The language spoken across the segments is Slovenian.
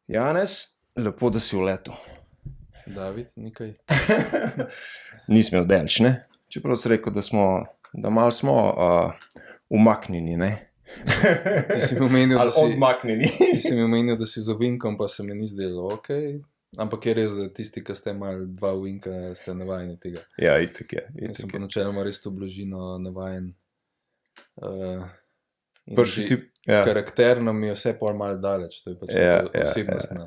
Janez, lepo, da si v letu. David, nekaj. Nismo oddelč, ne? Čeprav si rekel, da malo smo umaknjeni, ne? Ti si mi omenil, Ali odmaknjeni. Ti si mi omenil, da si z ovinkom, pa se mi ni zdelo, ok. Ampak je res, da tisti, ki ste imeli 2 ovinka, ste navajeni tega. Ja, itak je. Jaz sem pa načeloma res to bližino navajen. Prši si... Ja. Karakterno mi je vse pol malo daleč, to je pač osebnostna.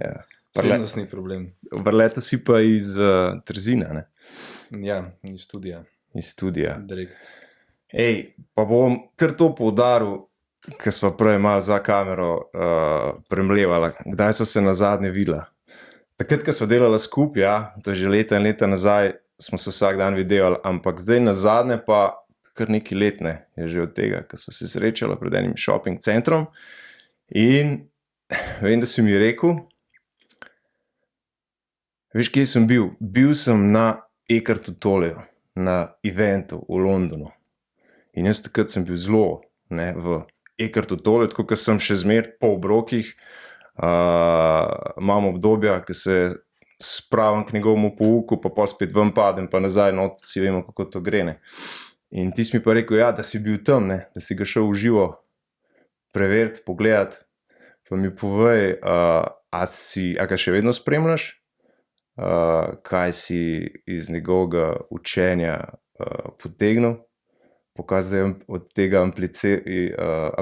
Osebnostni problem. Vrleta si pa iz Trzina, ne? Ja, iz studija. Iz studija. Direkt. Ej, pa bom kar to poudaril, ker sva prej malo za kamero premlevala. Kdaj so se nazadnje videla? Takrat, ko sva delala skupaj, ja, to je že leta in leta nazaj, smo se vsak dan videli, ampak zdaj nazadnje pa kar nekaj let, ne, je že od tega, ko sva se srečala pred enim shopping centrom in vem, da si mi rekel, veš, kje sem bil? Bil sem na Eckartu Tolleju, na eventu v Londonu. In jaz takrat sem bil zelo, ne, v Eckartu Tolleju, tako, ker sem še zmer po obrokih, imam obdobja, ki se spravim k njegovemu pouku, pa pol spet ven padem, pa nazaj, no, si vemo, kako to gre, ne. In ti si mi pa rekel, ja, da si bil tam, ne, da si ga šel v živo preveriti, pogledati, pa mi povej, a ga še vedno spremljaš? Kaj si iz njegovega učenja potegnil? Pokaj zdaj od tega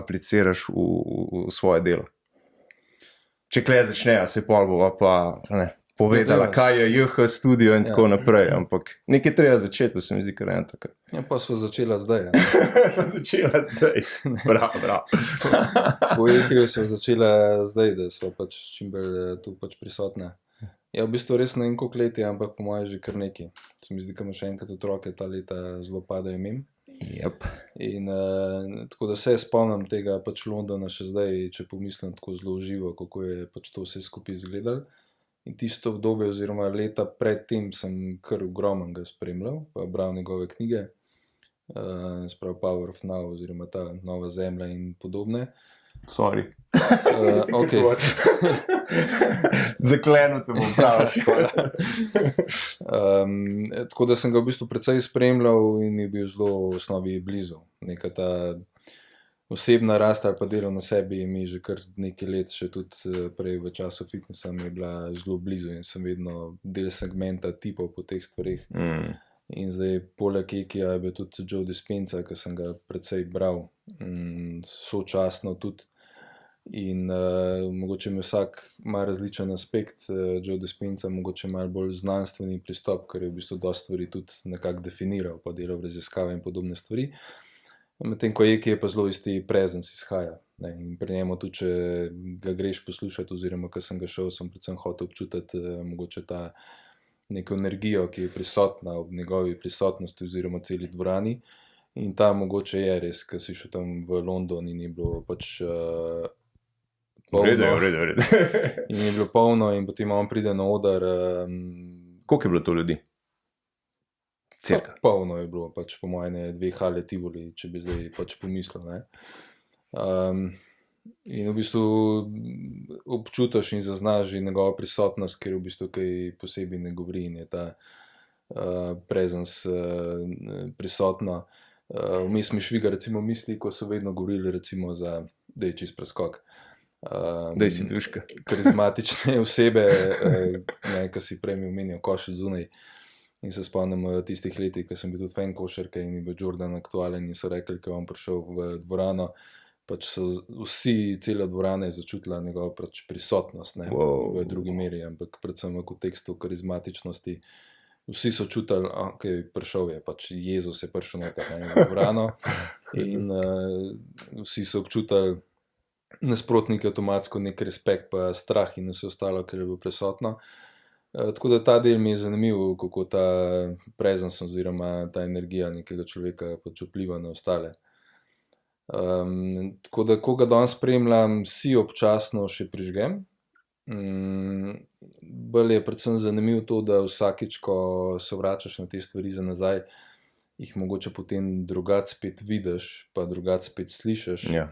apliciraš v svoje delo. Če kle začnejo, se pol bova pa povedala, kaj je JH Studio in tako naprej, ampak nekaj treba začeti, pa se mi zdi kar eno tako. Ja, pa sva začela zdaj. Sva začela zdaj. Bravo. Pojekrijo sva začela zdaj, da sva pač čim bolj tu pač prisotne. Ja, v bistvu res ne vem koliko leti, ampak po moje že kar nekaj. Se mi zdi, da ima še enkrat otroke, ta leta zelo padajo mim. Yep. In tako da se spomnim tega pač Londona še zdaj, če pomislim tako zelo živo, kako je pač to vse skupaj izgledalo. In tisto obdobje oziroma leta pred tem sem kar ogromen ga spremljal, pa bral njegove knjige, sprav Power of Now oziroma ta Nova zemlja in podobne. Sorry. Ok. Zakleno te bom prav. Tako da sem ga v bistvu precej spremljal in mi je bil zelo v osnovi blizu. Neka ta osebna rast ali pa delo na sebi mi že kar nekaj let, še tudi prej v času fitnessa mi je bila zelo blizu in sem vedno del segmenta tipov po teh stvarih. In zdaj poleg Ekija je bil tudi Joe Dispenza, ki sem ga precej bral, sočasno tudi. In mogoče mi vsak ima različen aspekt, Joe Dispenza mogoče malo bolj znanstveni pristop, ker je v bistvu dosti stvari tudi nekako definiral, pa delal raziskave in podobne stvari. Medtem ko Eki je pa zelo iz te presence izhaja. Ne? In pri njemu tudi, če ga greš poslušati, oziroma ko sem ga šel, sem predvsem hotel občutiti mogoče ta neko energijo, ki je prisotna ob njegovi prisotnosti oziroma celi dvorani. In ta mogoče je res, ko si šel tam v London in je bilo pač polno. V redu. In je bilo polno in potem on pride na oder. Koliko je bilo to ljudi? Cirka. Polno je bilo, pač po moje 2 hale Tivoli, če bi zdaj pač pomislil, ne. In v bistvu občutiš in zaznaš njegovo prisotnost, ker v bistvu kaj posebej ne govori in je ta presence prisotna. Vmes mi šviga recimo misli, ko so vedno govorili recimo za, da je čist preskok. Daj si duška. Karizmatične osebe, ki si prej mi omenil koš zunaj. In se spomnim tistih letih, ko sem bil tudi fan košarke in je bil Jordan aktualen in so rekli, ko je on prišel v dvorano, pač so vsi, cela dvorana je začutila njegovo pač prisotnost, ne, v drugi meri, ampak predvsem v kontekstu karizmatičnosti. Vsi so čutili, ok, prišel je, pač Jezus je prišel noter v dvorano in vsi so občutili nasprotnike avtomatsko nek respekt pa strah in vse ostalo, ker je bilo prisotno. Tako da ta del mi je zanimiv, kako ta presence oziroma ta energija nekega človeka pač vpliva na ostale. Tako da, ko ga danes spremljam, si občasno še prižgem. Bolj je predvsem zanimivo to, da vsakič, ko se vračaš na te stvari za nazaj, jih mogoče potem drugače spet vidiš, pa drugače spet slišiš. Ja.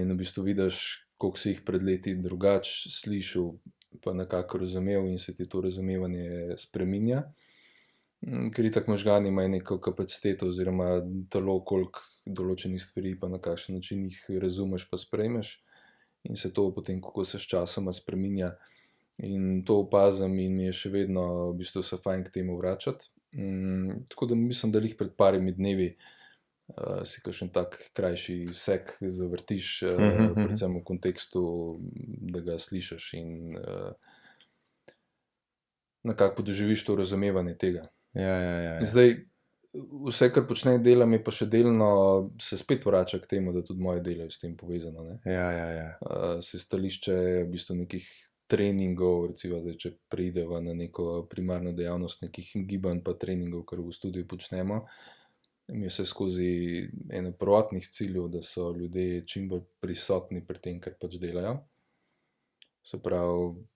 In v bistvu vidiš, koliko si jih pred leti drugače slišal, pa nekako razumel in se ti to razumevanje spreminja. Ker itak možgani imajo neko kapaciteto oziroma telo, koliko določenih stvari pa na kakšen način jih razumeš pa sprejmeš in se to potem, kako se s časoma spreminja. In to opazim in mi je še vedno v bistvu se fajn k temu vračati. Tako da mislim, da lih pred parimi dnevi si kakšen tak krajši sek zavrtiš, predvsem v kontekstu, da ga slišiš in nekako doživiš to razumevanje tega. Ja. Zdaj, vse, kar počnem, delam, je pa še delno se spet vrača k temu, da tudi moje delo je s tem povezano. Ne? Ja. Se stališče v bistvu nekih treningov, recimo, da če preideva na neko primarno dejavnost nekih gibanj pa treningov, kar v studiu počnemo, mi je vse skozi eno prvotnih ciljev, da so ljudje čim bolj prisotni pri tem, kar pač delajo. Se pravi,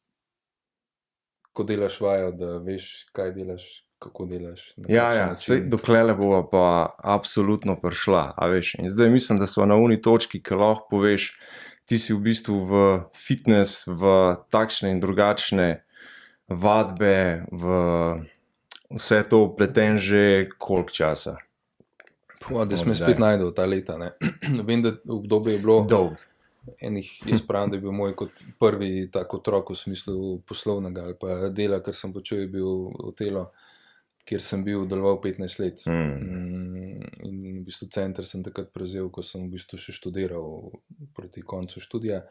ko delaš vajo, da veš, kaj delaš, kako delaš. Ja, sej doklele bova pa absolutno prišla, a veš. In zdaj mislim, da smo na uni točki, ki lahko poveš, ti si v bistvu v fitness, v takšne in drugačne vadbe, v vse to pleten že koliko časa? Da smo spet najdel ta leta. Ne? Vem, da obdobje je bilo dolg. Jaz pravim, da je bil moj kot prvi tak otrok v smislu poslovnega ali pa dela, kar sem počel, je bil hotelo, kjer sem bil deloval 15 let. In v bistvu center sem takrat prevzel, ko sem v bistvu še študiral proti koncu študija,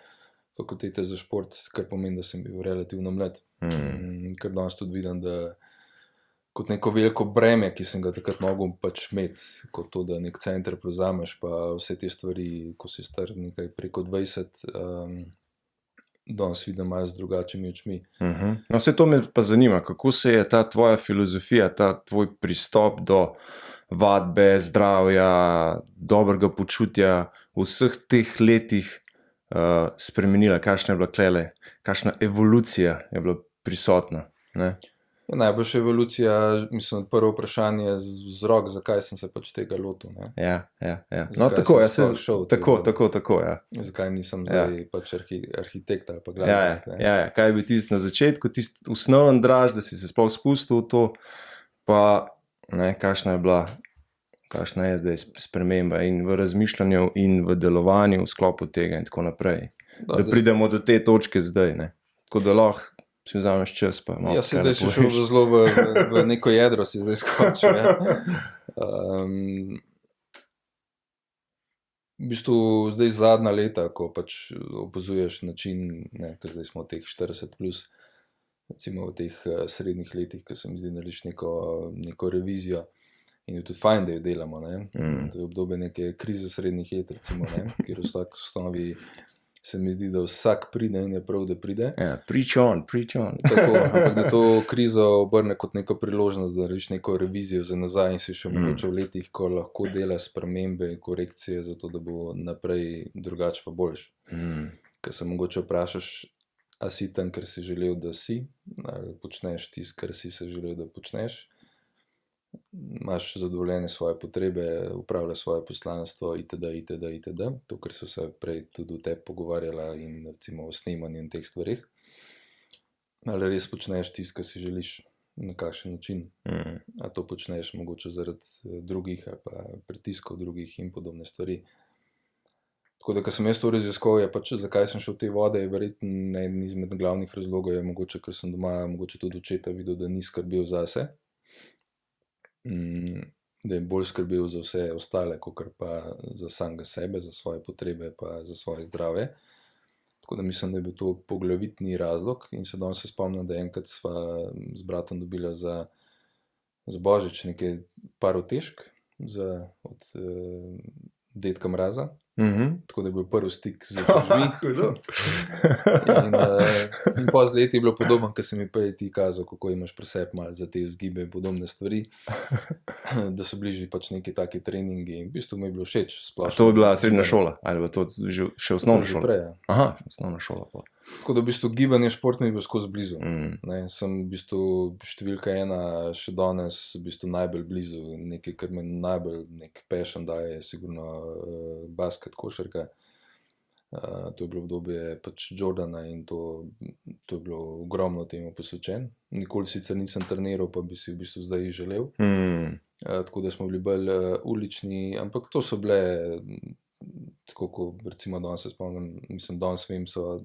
fakultete za šport, kar pomeni, da sem bil relativno mlad. Ker danes tudi vidim, da kot neko veliko breme, ki sem ga takrat mogel pač imeti, kot to, da nek center prevzameš, pa vse te stvari, ko si star nekaj preko 20, danes vidim malo z drugačnimi očmi. No, vse to me pa zanima, kako se je ta tvoja filozofija, ta tvoj pristop do vadbe, zdravja, dobrega počutja v vseh teh letih spremenila, kakšna je bila tlele, kakšna evolucija je bila prisotna, ne? Najboljša evolucija, mislim, prvo vprašanje je vzrok, zakaj sem se pač tega lotil. Ne? Ja. No, tako, tako, ja. Zakaj nisem zdaj pač arhitekt ali pa glasbenik. Ja, kaj bi tisti na začetku, tisti osnoven draž, da si se sploh spustil v to, pa ne, kakšna je zdaj sprememba in v razmišljanju in v delovanju v sklopu tega in tako naprej. Da pridemo do te točke zdaj, ne. Tako da lahko si vzameš čas, pa malo. Ja, zdaj si šel zelo v neko jedro, si zdaj skočil. Ja. V bistvu zdaj zadnja leta, ko pač opazuješ način, ne, ko zdaj smo v teh 40 plus, recimo v teh srednjih letih, ko se mi zdi, narediš neko revizijo in je tudi fajn, da jo delamo. Ne. To je obdobje neke krize srednjih let, recimo, ne, kjer v vsak osnovi se mi zdi, da vsak pride in je prav, da pride. Ja, preach on. Tako, ampak da to krizo obrne kot neko priložnost, da narediš neko revizijo za nazaj in si še mogoče v letih, ko lahko delaš spremembe in korekcije, zato da bo naprej drugače pa boljš. Ker se mogoče vprašaš, a si tam, ker si želel, da si, ali počneš tisto, kar si se želel, da počneš. Imaš zadovoljene svoje potrebe, upravljaš svoje poslanstvo itd. To, kar so se prej tudi v tebi pogovarjala in recimo o snemanju in teh stvarih. Ali res počneš tisto, kar si želiš, na kakšen način. A to počneš mogoče zaradi drugih ali pa pritiskov drugih in podobne stvari. Tako da, ko sem jaz to raziskoval, je pač, zakaj sem šel v te vode, je verjetno eden izmed glavnih razlogov, je mogoče, ker sem doma, mogoče tudi očeta videl, da ni skrbel zase. Da je bolj skrbel za vse ostale, kakor pa za samega sebe, za svoje potrebe pa za svoje zdravje. Tako da mislim, da je bil to poglavitni razlog in se danes spomnim, da enkrat sva z bratom dobila za Božič nekaj par utešk od dedka Mraza. Tako da je bil prvi stik z utežmi. In pa z leti je bilo podobno, ker si mi prej ti kazal, kako imaš pri sebi malo za te vzgibe in podobne stvari, da so bližji pač neki taki treningi in v bistvu mi je bilo všeč. A to je bila srednja šola? Ali je to še osnovna šola? Prej, ja. Aha, osnovna šola. Pa. Tako da v bistvu gibanje šport mi je bil skozi blizu. Sem v bistvu številka ena še danes v bistvu najbolj blizu. Nekaj, kar me najbolj nek passion daje, je sigurno basket, košarka. To je bilo obdobje pač Jordana in to je bilo ogromno temu posvečen. Nikoli sicer nisem treniral, pa bi si v bistvu zdaj želel. Tako da smo bili bolj ulični, ampak to so bile, tako kot recimo danes se spomnim, mislim, danes vem, so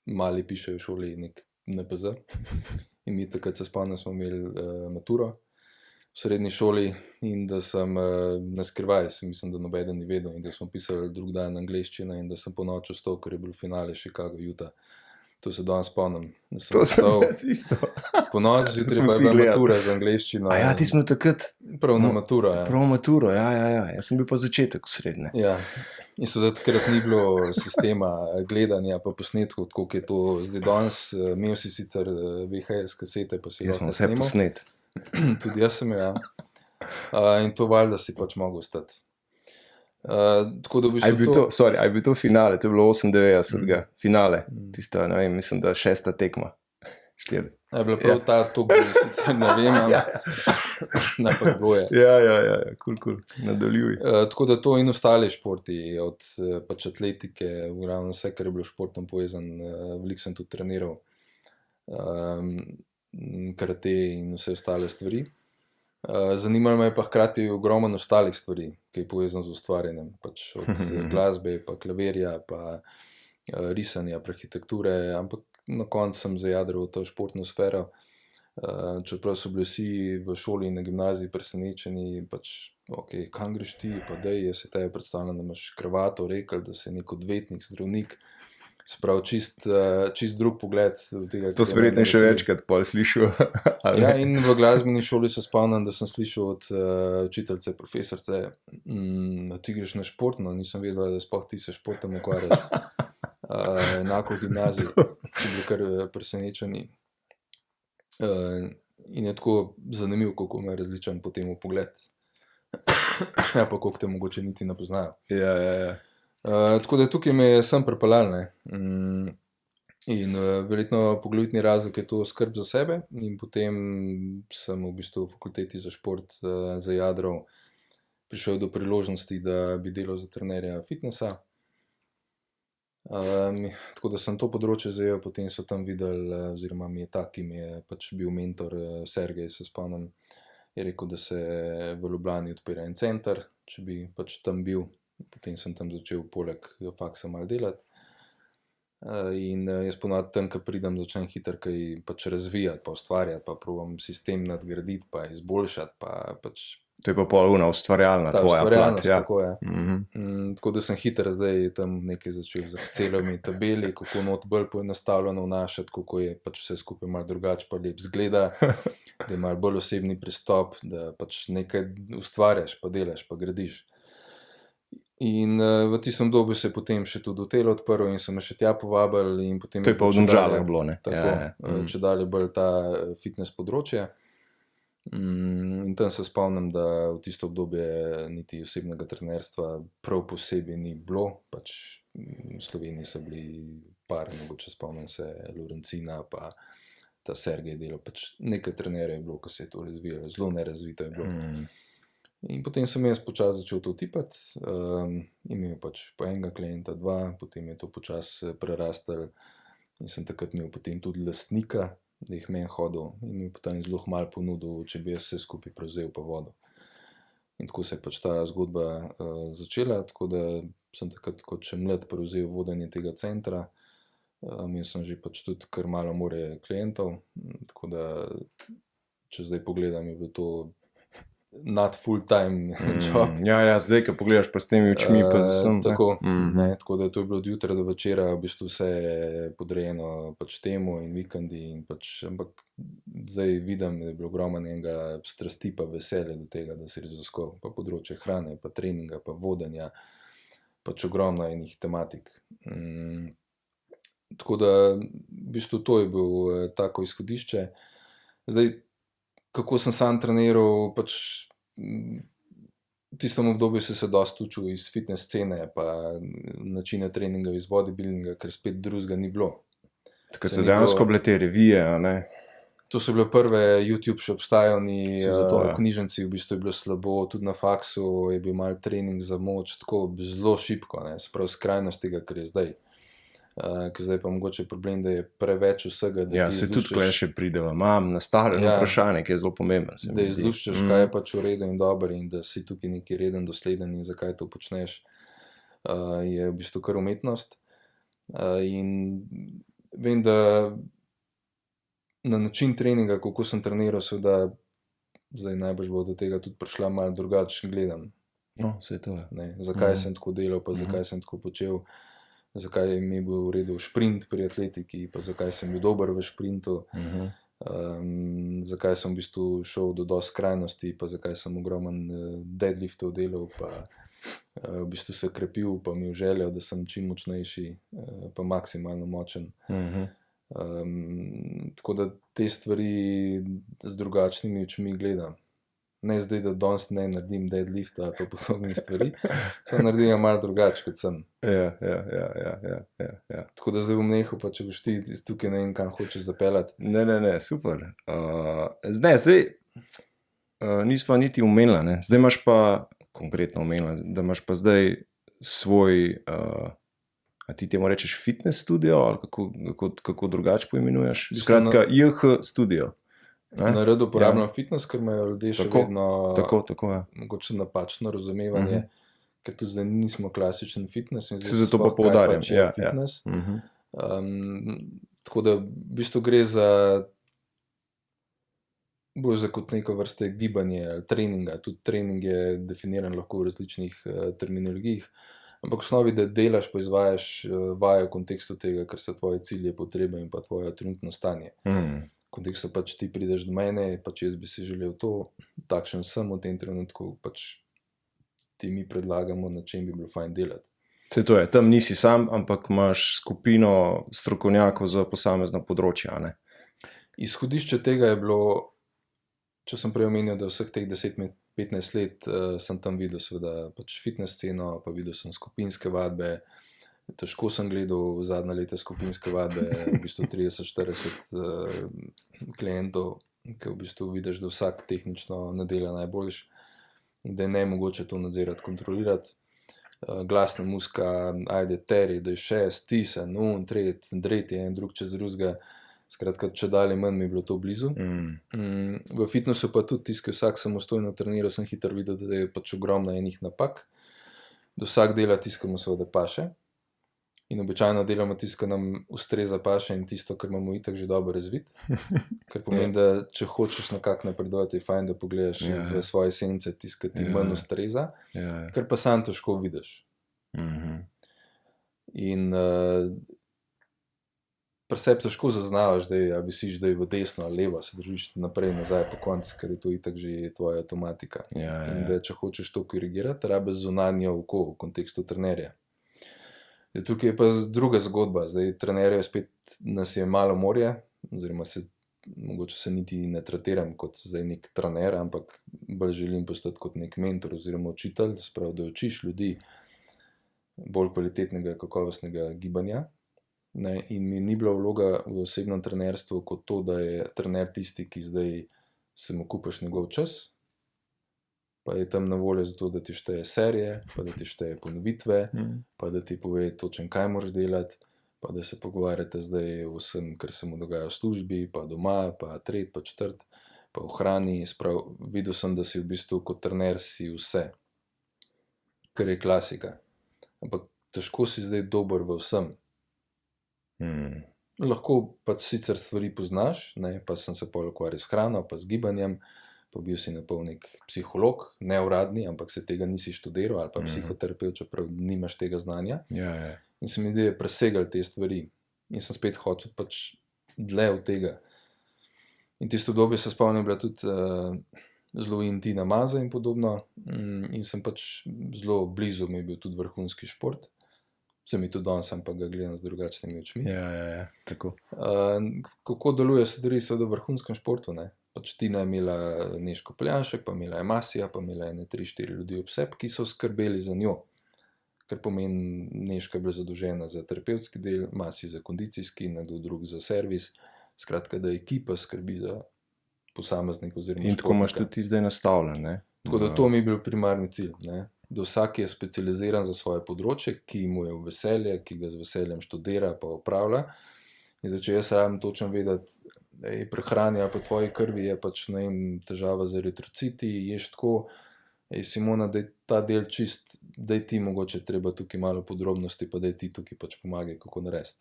mali pišejo v šoli nek NPZ. In mi takrat se spomnim, smo imeli maturo v srednji šoli in da sem na skrivaj, mislim, da nobeden ni vedel in da smo pisali drug dan angleščino in da sem po noči vstal, ker je bil finale Chicago, Utah. To se danes spomnim. To sem jaz isto. Po noči zjutraj Smo pa je vsi bila gledali. matura za angleščino. A ja, ti smo takrat Prav na maturo, ja. prav maturo, ja. Jaz sem bil pa začetek v srednje. Ja. In seveda takrat ni bilo sistema gledanja pa posnetkov, tako kot je to zdaj danes. Imel si sicer VHS kasete, pa si Jaz sem lahko vse snemal. posnet. Tudi jaz sem, ja. In to valjda si pač mogel stati. Tako da v A je bil bistvu to, sorry, a je bil to finale, to je bilo 98. Finale, tista, ne vem, mislim, da 6. tekma. 4. je bila prav ta tok, sicer ne vem, ampak bilo je. Ja, cool, nadaljuj. Tako da to in ostali športi, od pač atletike, v glavnem vse, kar je bilo športom povezan, veliko sem tudi treniral, karate in vse ostale stvari. Zanimalo me je pa hkrati ogromno ostalih stvari, ki je povezano z ustvarjanjem, pač od glasbe, pa klavirja, pa risanja, pa arhitekture, ampak na koncu sem zajadral v to športno sfero. Čeprav so bili vsi v šoli in na gimnaziji presenečeni, pač, ok, kam greš ti, pa dej, jaz se tebi predstavljam, da imaš kravato, rekel, da si nek odvetnik, zdravnik, se pravi, čist drug pogled v tega. To sem verjetno še večkrat pol slišal. Ja, in v glasbeni šoli se spomnim, da sem slišal od učiteljice, profesorce, ti greš na športno, nisem vedela, da sploh ti se športom ukvarjaš. Enako v gimnaziji, so bili kar presenečeni. In je tako zanimivo, kako me različen potem v pogled. Ja, pa koliko te mogoče niti ne poznajo. Ja. Tako da tukaj me je sem pripeljal, ne. In verjetno poglavitni razlog je to skrb za sebe in potem sem v bistvu v fakulteti za šport zajadral, prišel do priložnosti, da bi delal za trenerja fitnessa. Tako da sem to področje zajel, potem so tam videli, oziroma mi je tak, ki mi je pač bil mentor, Sergej, se spomnim, je rekel, da se v Ljubljani odpira en center, če bi pač tam bil. Potem sem tam začel poleg faksa malo delati. In jaz ponavadi tam, ko pridem, začnem hitro kaj pač razvijati, pa ustvarjati, pa probam sistem nadgraditi, pa izboljšati, pa pač To je pa pol una ustvarjalna ta tvoja plat. ustvarjalnost, Ja. tako je. Tako da sem hitro zdaj tam nekaj začel z Excelom in tabeli, kako not bolj poenostavljeno vnašati, kako je pač vse skupaj malo drugače, pa lep zgleda, da je malo bolj osebni pristop, da pač nekaj ustvarjaš, pa delaš, pa gradiš. In v tistem obdobju se je potem še tudi hotel odprl in so me še tja povabili in potem To je pa v Domžalah bilo, ne? tako, čedalje bolj ta fitness področje. In tam se spomnim, da v tisto obdobje niti osebnega trenerstva prav posebej ni bilo, pač v Sloveniji so bili par, mogoče spomnim se Lorencina, pa ta Sergej delal, pač nekaj trenerjev je bilo, ko se je to razvijalo, zelo nerazvito je bilo. In potem sem jaz počasi začel to tipati, imel pač po enega klienta, dva, potem je to počasi prerastel in sem takrat imel potem tudi lastnika, da jih meni hodil in mi potem zelo malo ponudil, če bi jaz vse skupaj prevzel pa vodil. In tako se je pač ta zgodba začela, tako da sem takrat kot še mlad prevzel vodenje tega centra. Imel sem že pač tudi kar malo more klientov, tako da če zdaj pogledam, je bilo to not full time job. Ja, zdaj, ko pogledaš pa s temi očmi, pa sem. Tako, ne, tako da to je bilo od jutra do večera, v bistvu vse podrejeno pač temu in vikendi in pač, ampak zdaj vidim, da je bilo ogromno enega strasti pa veselja do tega, da si raziskal, pa področje hrane, pa treninga, pa vodenja, pač ogromno enih tematik. Tako da v bistvu to je bil tako izhodišče. Zdaj, kako sem sam treniral, pač v tistem obdobju se dosti učil iz fitness scene, pa načine treninga iz bodybuildinga, ker spet drugega ni bilo. Takrat so dejansko bile te revije, a ne? To so bile prve, YouTube še obstajal, ni Saj zato, v ja. knjižnici v bistvu je bilo slabo, tudi na faksu je bil mal trening za moč, tako zelo šibko, ne, sprav skrajnost tega, kar je zdaj. Ker zdaj pa mogoče problem, da je preveč vsega, da Ja, ti se tudi tukaj še prideva. Imam nastavljeno Ja. vprašanje, ki je zelo pomembno. se da mi zdi. izluščaš, kaj je pač v redu in dobro in da si tukaj neki reden, dosleden in zakaj to počneš, je v bistvu kar umetnost. In vem, da na način treninga, kako sem treniral, seveda zdaj najbrž bo do tega tudi prišla, malo drugače gledam. No, vse to je. Ne, zakaj Mhm. sem tako delal, pa zakaj sem tako počel, zakaj mi je bil v redu šprint pri atletiki, pa zakaj sem bil dober v šprintu, Mhm. zakaj sem v bistvu šel do dosti skrajnosti, pa zakaj sem ogromen deadliftov delal, pa v bistvu se krepil, pa mi v željo, da sem čim močnejši, pa maksimalno močen. Mhm. Tako da te stvari z drugačnimi očmi gledam. Ne zdaj, da danes ne naredim deadlifta ali pa podobnih stvari, samo naredim ga malo drugače, kot sem. Ja. Tako da zdaj bom nehal, pa če boš ti tukaj ne vem, kam hočeš zapeljati. Ne, super. Zdaj nisva niti omenila, ne. Zdaj imaš pa, konkretno omenila, da imaš pa zdaj svoj, a ti temu rečeš fitness studio, ali kako drugače poimenuješ? bistvu Skratka, JH studio. Ne? Na redu uporabljam fitness, ker imajo ljudje še Tako, vedno Tako, ja. mogoče napačno razumevanje, ker tudi zdaj nismo klasičen fitness in zdaj Saj zato sploh, pa kaj poudarjam, pač je ja. fitness. Tako da v bistvu gre za bolj za kot neko vrste gibanje ali treninga. Tudi trening je definiran lahko v različnih terminologijah, ampak v osnovi, da delaš pa izvajaš vaje v kontekstu tega, ker so tvoje cilje, potrebe in pa tvoje trenutno stanje. V kontekstu pač ti prideš do mene, pač jaz bi si želel to, takšen sem v tem trenutku, pač ti mi predlagamo, na čem bi bilo fajn delati. Vse to je, tam nisi sam, ampak imaš skupino strokovnjakov za posamezna področja, ne? Izhodišče tega je bilo, če sem prej omenil, da vseh teh 10-15 let sem tam videl seveda pač fitness sceno, pa videl sem skupinske vadbe, težko sem gledal zadnja leta skupinske vadbe, v bistvu 30-40 klientov, ki v bistvu vidiš, da vsak tehnično ne dela najboljš in da je nemogoče to nadzirati, kontrolirati. Glasna muzika, ajde teri, da je 6, tisen, tretji, en drug čez drugega. Skratka, če dalje manj mi je bilo to blizu. V fitnessu pa tudi tisti, ki vsak samostojno treniral, sem hitro videl, da je pač ogromno enih napak, da vsak dela tisto, ki mu seveda paše. In običajno delamo tisto, kar nam ustreza paše in tisto, kar imamo itak že dobro razvit. Kar pomeni, da če hočeš nekako napredovati, je fajn, da pogledaš v svoje sence tisto, kar ti manj ustreza, kar pa sam težko vidiš. In pri sebi težko zaznavaš, da bi si zdaj v desno ali levo, se držiš naprej, nazaj po koncu, ker je to itak že tvoja avtomatika. In da če hočeš to korigirati, rabiš zunanje oko v kontekstu trenerja. Tukaj je pa druga zgodba, zdaj trenerjev spet nas je malo morje, oziroma mogoče se niti ne tretiram kot zdaj nek trener, ampak bolj želim postati kot nek mentor oziroma učitelj, spravo, da učiš ljudi bolj kvalitetnega, kakovostnega gibanja. In mi ni bila vloga v osebnem trenerstvu kot to, da je trener tisti, ki zdaj se mu kupaš njegov čas, pa je tam na voljo zato, da ti šteje serije, pa da ti šteje ponovitve, pa da ti pove točno, kaj moraš delati, pa da se pogovarjate zdaj o vsem, kar se mu dogaja v službi, pa doma, pa tret, pa četrt, pa v hrani. Videl sem, da si v bistvu kot trener si vse, kar je klasika. Ampak težko si zdaj dober v vsem. Lahko pač sicer stvari poznaš, ne, pa sem se pol ukvarjal s hrano, pa z gibanjem, pa bil si napol nek psiholog, neuradni, ampak se tega nisi študiral, ali pa psihoterapeut, čeprav nimaš tega znanja. In se mi zdi, da je presegal te stvari. In sem spet hotel pač dlje od tega. In tisto obdobje se spomnim, bila tudi zelo in Tina Maze in podobno. In sem pač zelo blizu, mi je bil tudi vrhunski šport. Se mi tudi danes, ampak ga gledam z drugačnimi očmi. Tako. Kako deluje stvari seveda v vrhunskem športu, ne? Pač Tina je imela Nežko Poljanšek, pa imela je Masija, pa imela je 3-4 ljudi ob sebi, ki so skrbeli za njo. Kar pomeni, Nežka je bila zadolžena za terapevtski del, Masi za kondicijski, nekdo drug za servis. Skratka, da ekipa skrbi za posameznika oziroma In tako imaš športnika. tudi ti zdaj nastavljen, ne? Tako da to mi je bil primarni cilj, ne? Da vsak je specializiran za svoje področje, ki mu je v veselje, ki ga z veseljem študira pa opravlja. In zdaj, če jaz rabim točno vedeti, da je prehrana ali pa tvoji krvi je pač, ne vem, težava z eritrociti, ješ tako, Simona, da je ta del čist, da je ti mogoče treba tukaj malo podrobnosti, pa da je ti tukaj pač pomagaj, kako narediti.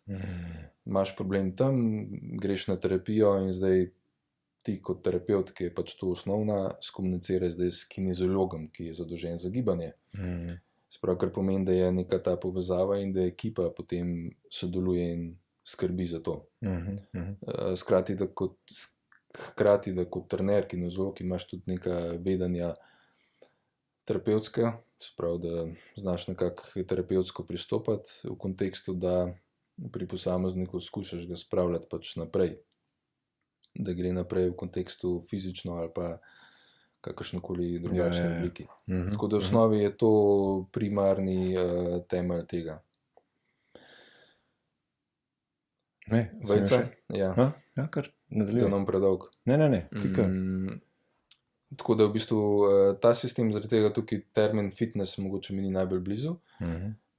Imaš problem tam, greš na terapijo in zdaj ti kot terapevt, ki je pač to osnovna, skomunicira zdaj s kineziologom, ki je zadolžen za gibanje. Sprav, kar pomeni, da je neka ta povezava in da ekipa potem sodeluje in skrbi za to. Hkrati, da kot trener, kineziolog, imaš tudi neka vedenja terapevtska, sprav, da znaš nekako terapevtsko pristopati v kontekstu, da pri posamezniku skušaš ga spravljati pač naprej. Da gre naprej v kontekstu fizično ali pa kakršnokoli drugačne obliki. Tako da v osnovi je to primarni temelj tega. Ne, Vejca? Ja. Ja, kar Da nadaljuj. nam predolg. Ne, ti kar. Tako da v bistvu ta sistem, zaradi tega tukaj termin fitness mogoče mi ni najbolj blizu.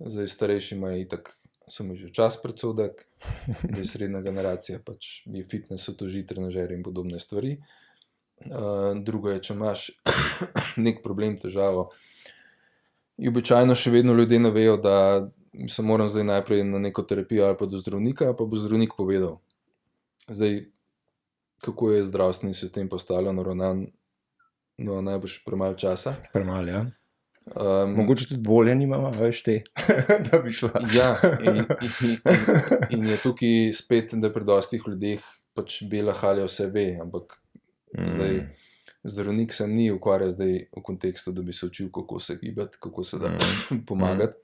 Zdaj starejšima je itak, samo že čas predsodek, da je srednja generacija, pač je fitness, otoži, trenažeri in podobne stvari. Drugo je, če imaš nek problem, težavo, in običajno še vedno ljudje ne vejo, da se moram zdaj najprej na neko terapijo ali pa do zdravnika, pa bo zdravnik povedal. Zdaj, kako je zdravstveni sistem postavljen, naravnan, no, najbrž premalo časa. Premalo, ja. Mogoče tudi volje nimamo, veš te, da bi šla. Ja, in je tukaj spet, da pri dostih ljudeh pač bela halja vse ve, ampak zdaj zdravnik se ni ukvarjal zdaj v kontekstu, da bi se učil, kako se gibati, kako se da pomagati.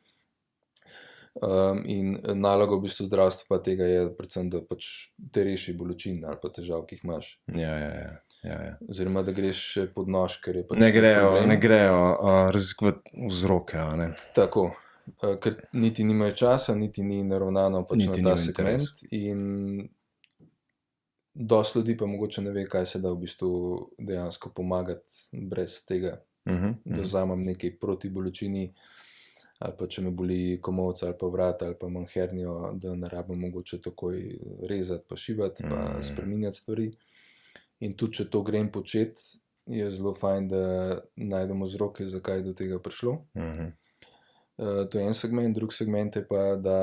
In naloga v bistvu zdravstva pa tega je predvsem, da pač te reši bolečin ali pa težav, ki jih imaš. Ja. Oziroma, da greš pod nož, ker je pač Ne grejo raziskovati vzroke, a ne. Tako, ker niti nimajo časa, niti ni naravnano pač Niti na ta nima segment. interesa. In dosti ljudi pa mogoče ne ve, kaj se da v bistvu dejansko pomagati brez tega, da vzamem nekaj proti bolečini, ali pa če me boli komolec ali pa vrat ali pa imam hernijo, da ne rabim mogoče takoj rezati pa šivati pa spreminjati stvari. In tudi, če to grem početi, je zelo fajn, da najdemo vzroke, zakaj je do tega prišlo. To je en segment, drug segment je pa, da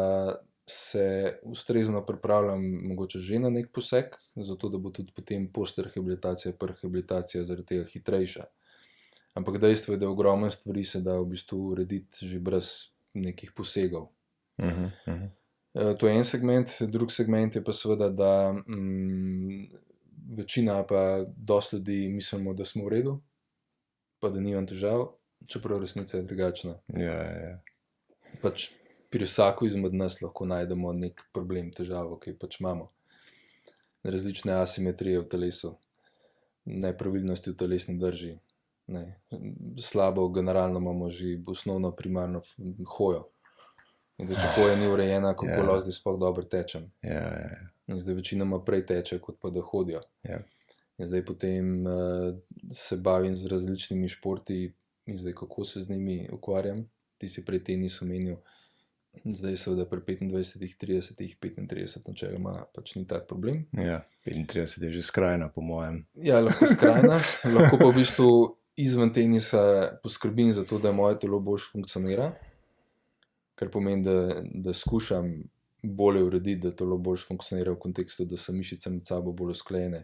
se ustrezno pripravljam mogoče že na nek poseg, zato da bo tudi potem post-rehabilitacija, prehabilitacija zaradi tega hitrejša. Ampak dejstvo je, da ogromno stvari se da v bistvu urediti že brez nekih posegov. To je en segment, drug segment je pa seveda, da večina pa dosti ljudi mislimo, da smo v redu, pa da nimam težav, čeprav resnica je drugačna. Ja. Pač pri vsako izmed nas lahko najdemo nek problem, težavo, ki pač imamo. Različne asimetrije v telesu, nepravilnosti v telesni drži. Ne. Slabo generalno imamo že osnovno primarno hojo. In da če hoja ni urejena, kako lahko zdaj sploh dobro tečem. Ja. In zdaj večinoma prej teče, kot pa da hodijo. Ja. In zdaj potem se bavim z različnimi športi in zdaj kako se z njimi ukvarjam. Ti si prej tenis omenil, zdaj seveda pri 25, 30, 35 načeloma pač ni tak problem. Ja, 35 je že skrajna, po mojem. Ja, lahko skrajna, lahko pa v bistvu izven tenisa poskrbim za to, da moje telo boljše funkcionira, kar pomeni, da skušam bolje urediti, da telo boljše funkcionira v kontekstu, da so mišice med sabo bolj usklajene,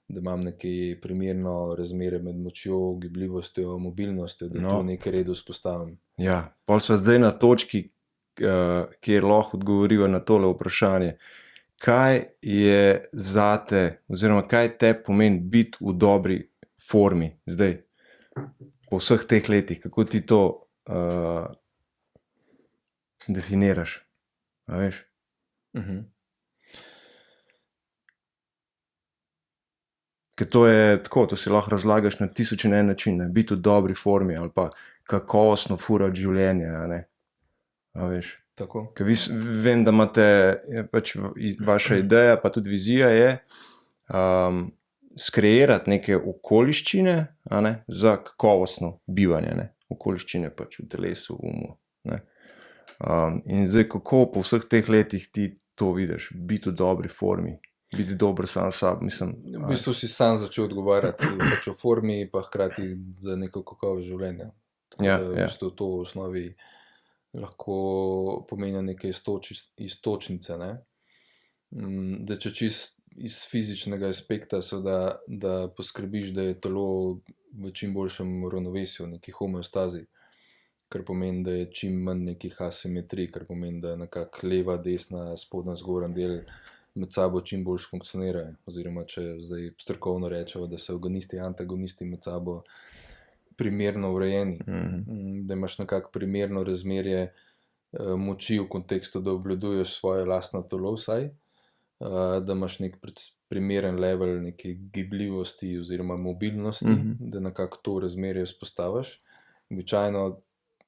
da imam nekaj primerno razmerje med močjo, gibljivostjo, mobilnostjo, da to nekaj redu vzpostavim. Ja, pol sva zdaj na točki, kjer lahko odgovoriva na tole vprašanje. Kaj je zate, oziroma kaj te pomeni biti v dobri formi zdaj, po vseh teh letih, kako ti to definiraš, a veš? Ker to je tako, to si lahko razlagaš na 1001 način, biti v dobri formi ali pa kakovostno furati življenje, a ne, a veš? Tako. Ker vem, da imate pač vaša ideja, pa tudi vizija je skreirati neke okoliščine, a ne, za kakovostno bivanje, ne, okoliščine pač v telesu, v umu. Ne. In zdaj, kako po vseh teh letih ti to vidiš, biti v dobri formi, biti dober sam sabo, mislim. V bistvu si sam začel odgovarjati pač o formi, pa hkrati za neko kakovost življenja. Tako Ja, da v ja. bistvu to v osnovi lahko pomeni neke iztočnice, ne. Da če čist iz fizičnega aspekta seveda, da poskrbiš, da je telo v čim boljšem ravnovesju, neki homeostazi, kar pomeni, da je čim manj nekih asimetrij, kar pomeni, da nekako leva, desna, spodnja, zgornji del med sabo čim bolj funkcionirajo. Oziroma, če zdaj strokovno rečemo, da so agonisti in antagonisti med sabo primerno urejeni. Da imaš nekako primerno razmerje moči v kontekstu, da obvladuješ svoje lastno telo vsaj, da imaš nek primeren level neke gibljivosti oziroma mobilnosti, da nekako to razmerje vzpostaviš. Običajno,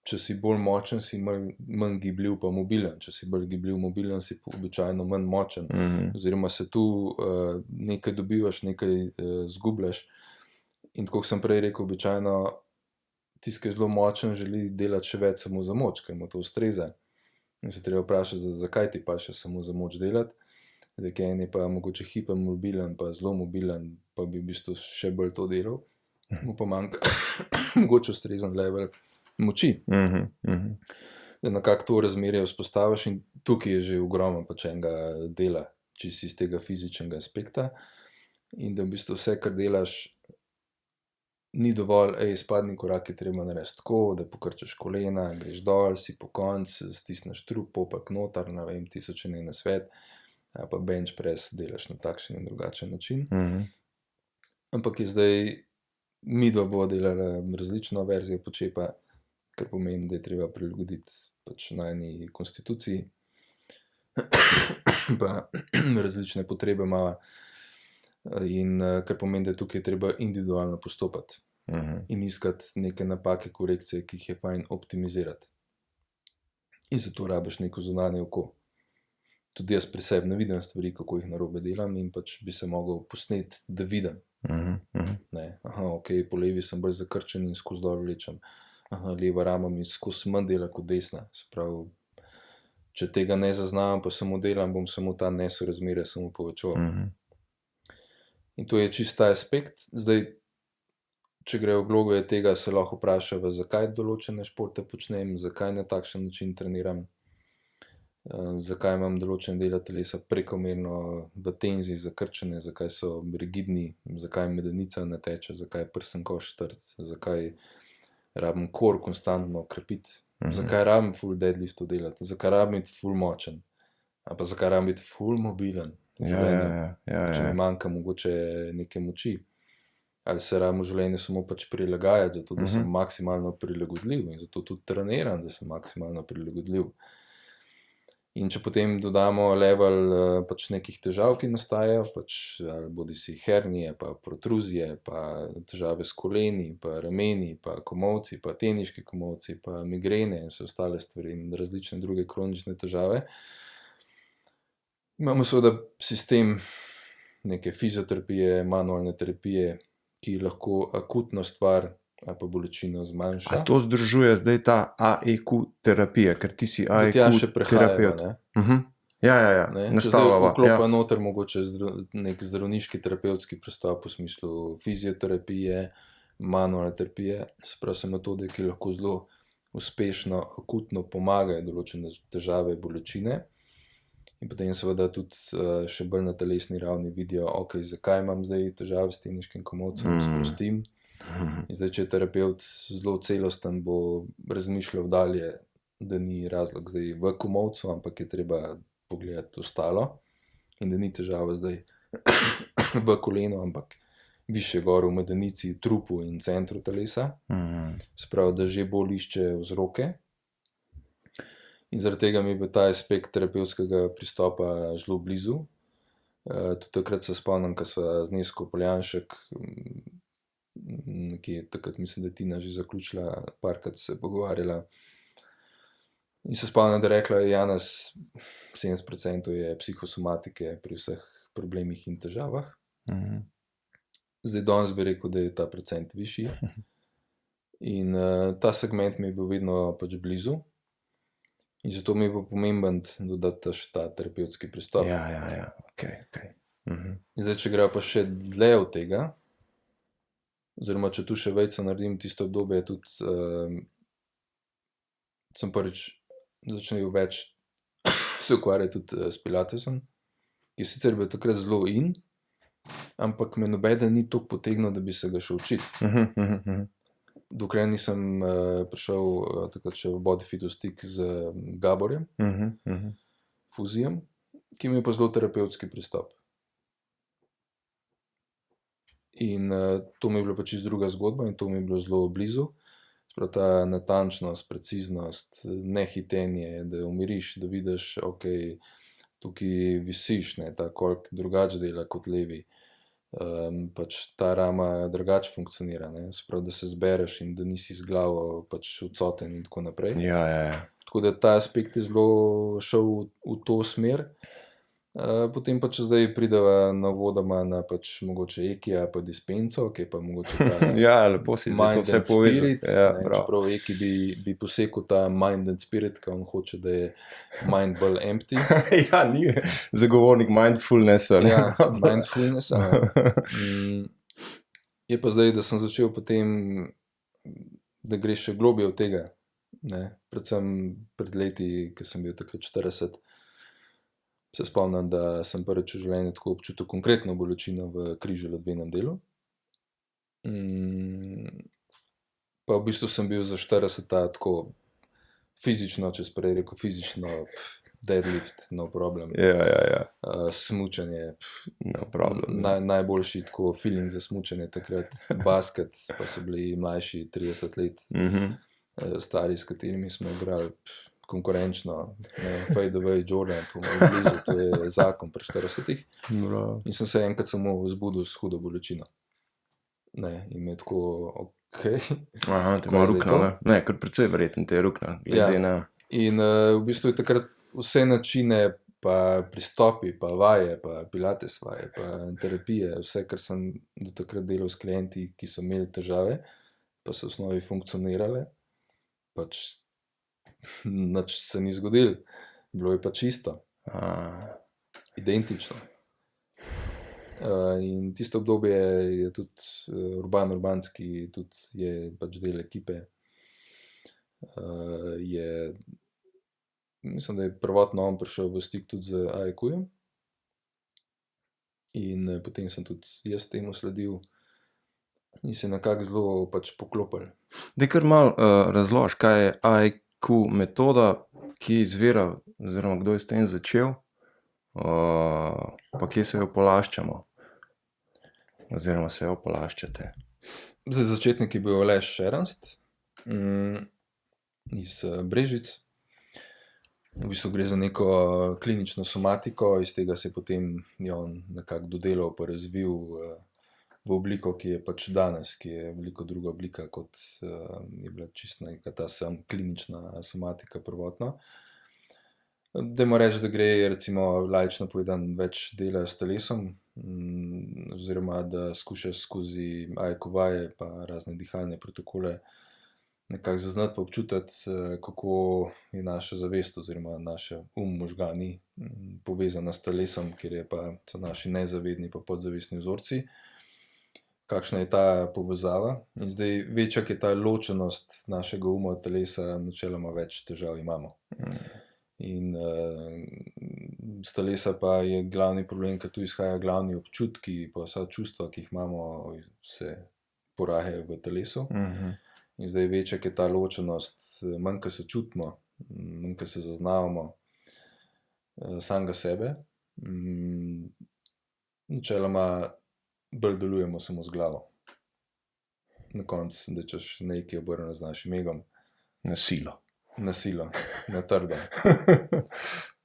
če si bolj močen, si manj gibljiv pa mobilen. Če si bolj gibljiv, mobilen, si običajno manj močen. Oziroma se tu nekaj dobivaš, nekaj zgubljaš. In tako sem prej rekel, običajno tisti, ki je zelo močen, želi delati še več samo za moč, ker mu to ustreza. In se treba vprašati, zakaj ti pa še samo za moč delati. Zdaj, ki en je pa mogoče hipermobilen, pa zelo mobilen, pa bi v bistvu še bolj to delal, mu pa manjka mogoče ustrezen level moči. Da nekako to razmerje vzpostaviš in tukaj je že ogromno pač enega dela, čisto iz tega fizičnega aspekta. In da v bistvu vse, kar delaš, ni dovolj, spadni korak je treba narediti tako, da pokrčeš kolena, greš dol, si pokonci, stisneš trup, popak noter, ne vem, 1001 nasvet, ali pa bench press delaš na takšen in drugačen način. Ampak je zdaj, midva bova delala različno verzijo počepa, kar pomeni, da je treba prilagoditi pač najini konstituciji, pa različne potrebe imava. In kar pomeni, da tukaj je treba individualno postopati in iskati neke napake, korekcije, ki jih je fajn optimizirati. In zato rabiš neko zunanje oko. Tudi jaz pri sebi ne vidim stvari, kako jih narobe delam, in pač bi se mogel posneti, da vidim. Ne, ok, po levi sem bolj zakrčen in skozi dol vlečem. Leva rama mi skozi manj dela kot desna. Se pravi, če tega ne zaznam, pa samo delam, bom samo ta nesorazmerje samo povečeval. In to je čist ta aspekt. Zdaj, če gre v globo tega, se lahko vprašava, zakaj določene športe počnem, zakaj na takšen način treniram, zakaj imam določene dele telesa prekomerno v tenziji zakrčene, zakaj so rigidni, zakaj medenica ne teče, zakaj prsten koš trd, zakaj rabim core konstantno krepiti, zakaj rabim full deadliftov delati, zakaj rabim biti full močen, ali pa zakaj rabim biti full mobilen. Če mi manjka mogoče neke moči. Ali se rabim v življenju samo pač prilagajati, zato da sem maksimalno prilagodljiv, in zato tudi treniram, da sem maksimalno prilagodljiv. In če potem dodamo level pač nekih težav, ki nastajajo, pač bodisi hernije, pa protruzije, pa težave s koleni, pa rameni, pa komolci, pa teniški komolci, pa migrene in vse ostale stvari in različne druge kronične težave, imamo seveda sistem neke fizioterapije, manualne terapije, ki lahko akutno stvar ali pa bolečino zmanjša. A to združuje zdaj ta AEQ terapija, ker ti si AEQ Tudi še prehajava, terapevt. Ja, nastavljava. Če zdaj vklopa noter mogoče nek zdravniški terapevtski pristop v smislu fizioterapije, manualne terapije, se pravi so metode, ki lahko zelo uspešno, akutno pomagajo določene težave, bolečine. In potem seveda tudi še bolj na telesni ravni vidijo, ok, zakaj imam zdaj težave s teniškim komolcem, sprostim. In zdaj, če je terapevt zelo celosten, bo razmišljal dalje, da ni razlog zdaj v komolcu, ampak je treba pogledati ostalo in da ni težava zdaj v kolenu, ampak višje gor v medenici, trupu in centru telesa. Se pravi, da že bolj išče vzroke. In zaradi tega mi je ta aspekt terapevtskega pristopa zelo blizu. Tudi takrat se spomnim, ko sva z Nesko Poljanšek, ki je takrat, mislim, da Tina že zaključila, parkrat se pogovarjala, In se spomnim, da je rekla Janez, 70% je psihosomatike pri vseh problemih in težavah. Zdaj danes bi rekel, da je ta procent višji. In ta segment mi je bil vedno pač blizu. In zato mi je bil pomemben dodati še ta terapevtski pristop. Ja, ok. In zdaj, če gre pa še dlje od tega, oziroma če tu še vejco naredim, tisto obdobje tudi sem prvič začel več se ukvarjati tudi s pilatesom, ki je sicer bil takrat zelo in, ampak me nobeden ni toliko potegnil, da bi se ga šel učiti. Dokler nisem prišel takrat še v Bodyfitu stik z Gaborjem, Fuzijem, ki mi je pa zelo terapevtski pristop. In to mi je bila pa čisto druga zgodba in to mi je bilo zelo blizu. Sprav ta natančnost, preciznost, nehitenje, da umiriš, da vidiš, ok, tukaj visiš, ne, ta kolk drugače dela kot levi. Pač ta rama drugače funkcionira, ne, sprav da se zbereš in da nisi z glavo pač odsoten in tako naprej. Ja. Tako da ta aspekt je zelo šel v to smer. Potem pa če zdaj prideva na vodoma na pač mogoče Ekija pa Dispenso, ki je pa mogoče ta Ja, lepo si zdaj to mind vse and povezal. spirit, Ja, ne, prav. čeprav Eki bi posekal ta mind and spirit, ker on hoče, da je mind bolj empty. Ja, ni zagovornik mindfulnessa. Ne? Ja, mindfulnessa. Je pa zdaj, da sem začel potem, da greš še globje od tega. Ne? Predvsem pred leti, ko sem bil takrat 40, se spomnim, da sem prvič v življenju tako občutil konkretno bolečino v križolodbenem delu. Pa v bistvu sem bil za 40 tako fizično, če sprej rekel fizično, deadlift, no problem. Ja. Smučanje, No problem. najboljši tako feeling za smučanje takrat, basket, pa so bili mlajši 30 let, stari, s katerimi smo igrali konkurenčno, fade away Jordan, to je zakon pri 40-ih. In sem se enkrat samo zbudil s hudo bolečino. Ne, in me tako, ok. Aha, te malo ruknalo. Ne, kar precej verjetno te je ruknalo. Glede na... In v bistvu je takrat vse načine, pa pristopi, pa vaje, pa pilates vaje, pa terapije, vse, kar sem do takrat delal s klienti, ki so imeli težave, pa so v osnovi funkcionirale, pač nič se ni zgodilo. Bilo je pa čisto. Identično. In tisto obdobje je tudi Urbanski, tudi je pač del ekipe. Mislim, da je prvotno on prišel v stik tudi z AEQ-jem. In potem sem tudi jaz temu sledil in se nekako zelo pač poklopili. Daj kar malo razloži, kaj je AEQ metoda, ki izvira, oziroma kdo je s tem začel, pa kje se jo polaščamo, oziroma se jo polaščate. Zdaj začetnik je bil Aleš Šeranst iz Brežic. V bistvu gre za neko klinično somatiko, iz tega se je potem on nekako dodelal pa razvil v obliko, ki je pač danes, ki je veliko druga oblika, kot je bila čisto neka ta sam klinična somatika prvotno. Dajmo reči, da gre recimo laično povedano več dela s telesom, oziroma da skušaš skozi AEQ vaje pa razne dihalne protokole nekako zaznati pa občutiti, kako je naša zavest oziroma naša možgani povezana s telesom, kjer so naši nezavedni pa podzavestni vzorci. Kakšna je ta povezava. In zdaj, večja je ta ločenost našega uma od telesa, načeloma več težav imamo. In s telesa pa je glavni problem, ker tu izhajajo glavni občutki pa vsa čustva, ki jih imamo, se porajajo v telesu. In zdaj, večja je ta ločenost, manj ko se čutimo, manj ko se zaznavamo samega sebe, načeloma bolj delujemo samo z glavo. Na koncu, da češ nekaj obrne z našim egom. Na silo. Na silo, na trdo.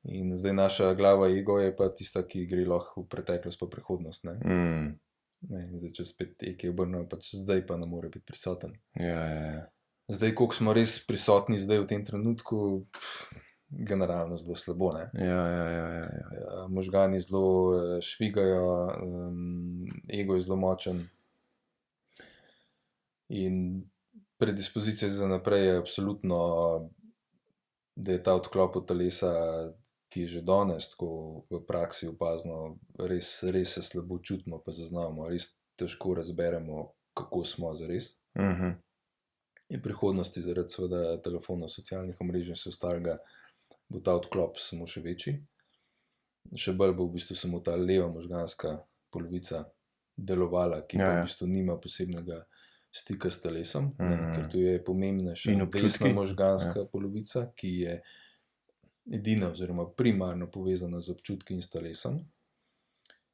In zdaj naša glava ego je pa tista, ki gre lahko v preteklost pa prihodnost, ne. Zdaj, če spet ekaj obrnemo, pač zdaj pa ne more biti prisoten. Ja. Zdaj, koliko smo res prisotni zdaj v tem trenutku, generalno zelo slabo. Ne? Ja. Možgani zelo švigajo, ego je zelo močen in predispozicija za naprej je absolutno, da je ta odklop od telesa, ki je že danes tako v praksi opazno, res se slabo čutimo, pa zaznamo, res težko razberemo, kako smo zares. In prihodnosti zaradi seveda telefonov, socialnih omrežij in vse ostalega bo ta odklop samo še večji. Še bolj bo v bistvu samo ta leva možganska polovica delovala, ki pa v bistvu nima posebnega stika s telesom, ker tu je pomembnejša desna možganska polovica, ki je edina oziroma primarno povezana z občutki in s telesom.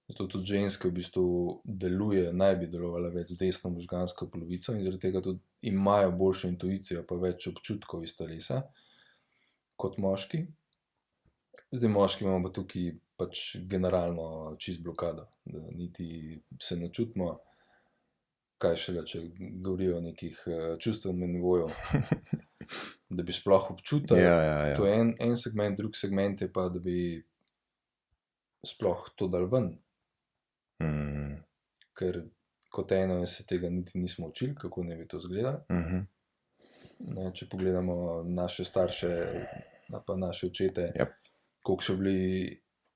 Zato tudi ženske v bistvu naj bi delovala več z desno možgansko polovico in zaradi tega tudi imajo boljšo intuicijo pa več občutkov iz telesa kot moški. Zdaj moški imamo pa tukaj pač generalno čist blokado, da niti se ne čutimo, kaj šele, če govorijo o nekih čustvenih nivojev, da bi sploh občutili. To je en segment, drug segment je pa, da bi sploh to dal ven. Ker kot eno se tega niti nismo učili, kako ne bi to izgledalo. Če pogledamo naše starše pa naše očete, koliko so bili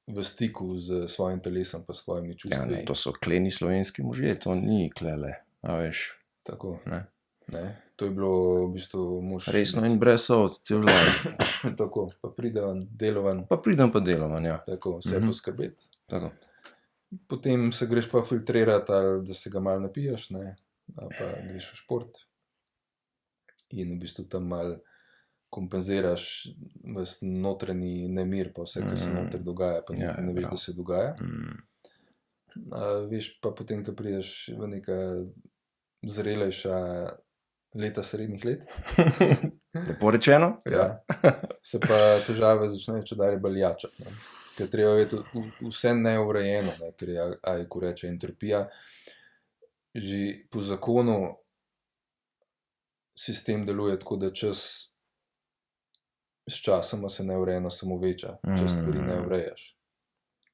v stiku z svojim telesom pa svojimi čustvi. To so kleni slovenski možje, to ni klele, a veš. Tako, to je bilo v bistvu mož... Resno in brez ovc, cel dan. Tako, pa pridevan, delovan. Pa pridem pa delovan, ja. Tako, vse poskrbeti. Tako. Potem se greš pa filtrirati, ali da se ga malo napiješ, ali pa greš v šport. In v bistvu tam malo kompenziraš ves notranji nemir, pa vse, kar se noter dogaja, pa niti ne veš, da se dogaja. Veš pa potem, ko prideš v neka zrelejša leta srednjih let. Lepo rečeno. Se pa težave začnejo čedalje bolj jačati. Ker treba vedeti, vse neurejeno, ker je, ko reče entropija, že po zakonu sistem deluje tako, da s časoma se neurejeno samo veča, če stvari ne urejaš.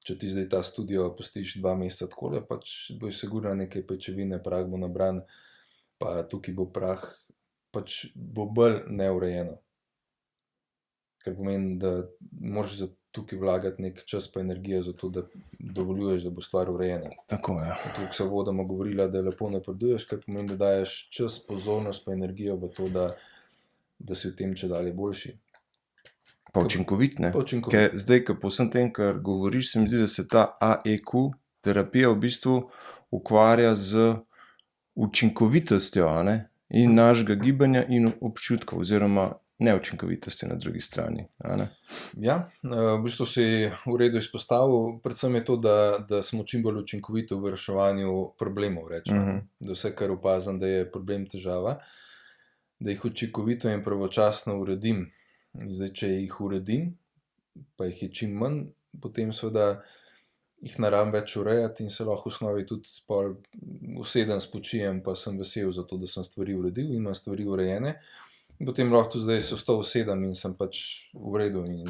Če ti zdaj ta studio pustiš 2 meseca takole, pač boš sigurno nekaj pajčevine, prah bo nabran, pa tukaj bo prah, pač bo bolj neurejeno. Kar pomeni, da moraš tukaj vlagati nek čas pa energijo za to, da dovoljuješ, da bo stvar urejena. Tako, ja. Tukaj se vodoma govorila, da lepo napreduješ, kar pomeni, da daješ čas, pozornost pa energijo v to, da si v tem čedalje boljši. Pa učinkovit, ne? Pa učinkovit. Zdaj, po vsem tem, kar govoriš, se mi zdi, da se ta AEQ terapija v bistvu ukvarja z učinkovitostjo, ne? In našega gibanja in občutkov, oziroma neučinkovitosti na drugi strani. Ja, v bistvu si v redu izpostavil, predvsem je to, da smo čim bolj učinkoviti v reševanju problemov, rečemo. Da vse, kar opazim, da je problem težava, da jih učinkovito in pravočasno uredim. Zdaj, če jih uredim, pa jih je čim manj, potem seveda jih ne rabim več urejati in se lahko v osnovi tudi usedem, spočijem, pa sem vesel za to, da sem stvari uredil in imam stvari urejene. In potem lahko zdaj se usedem in sem pač v redu in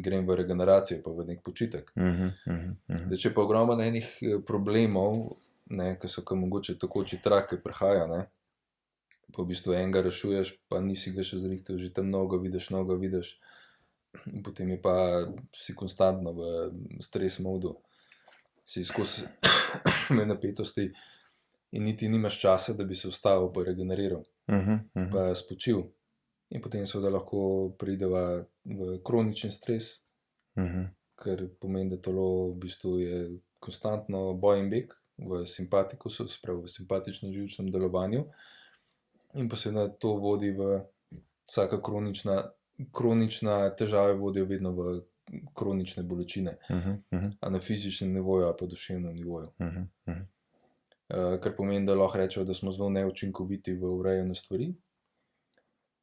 grem v regeneracijo, pa v nek počitek. Če pa ogromno enih problemov, ki so mogoče tekoči trak, ki prihaja, pa v bistvu enega rešuješ, pa nisi ga še zrihtal, že tam mnogo vidiš, in potem je pa si konstantno v stres modu, si skozi napetosti in niti nimaš časa, da bi se ustavil pa regeneriral, pa spočil. In potem seveda lahko prideva v kroničen stres, kar pomeni, da telo v bistvu je konstantno boj in beg v simpatikusu, se pravi v simpatičnem živčnem delovanju. In pa seveda to vodi vsaka kronična težave vodijo vedno v kronične bolečine. A na fizičnem nivoju, a pa duševnem nivoju. Kar pomeni, da lahko rečejo, da smo zelo neučinkoviti v urejanju stvari.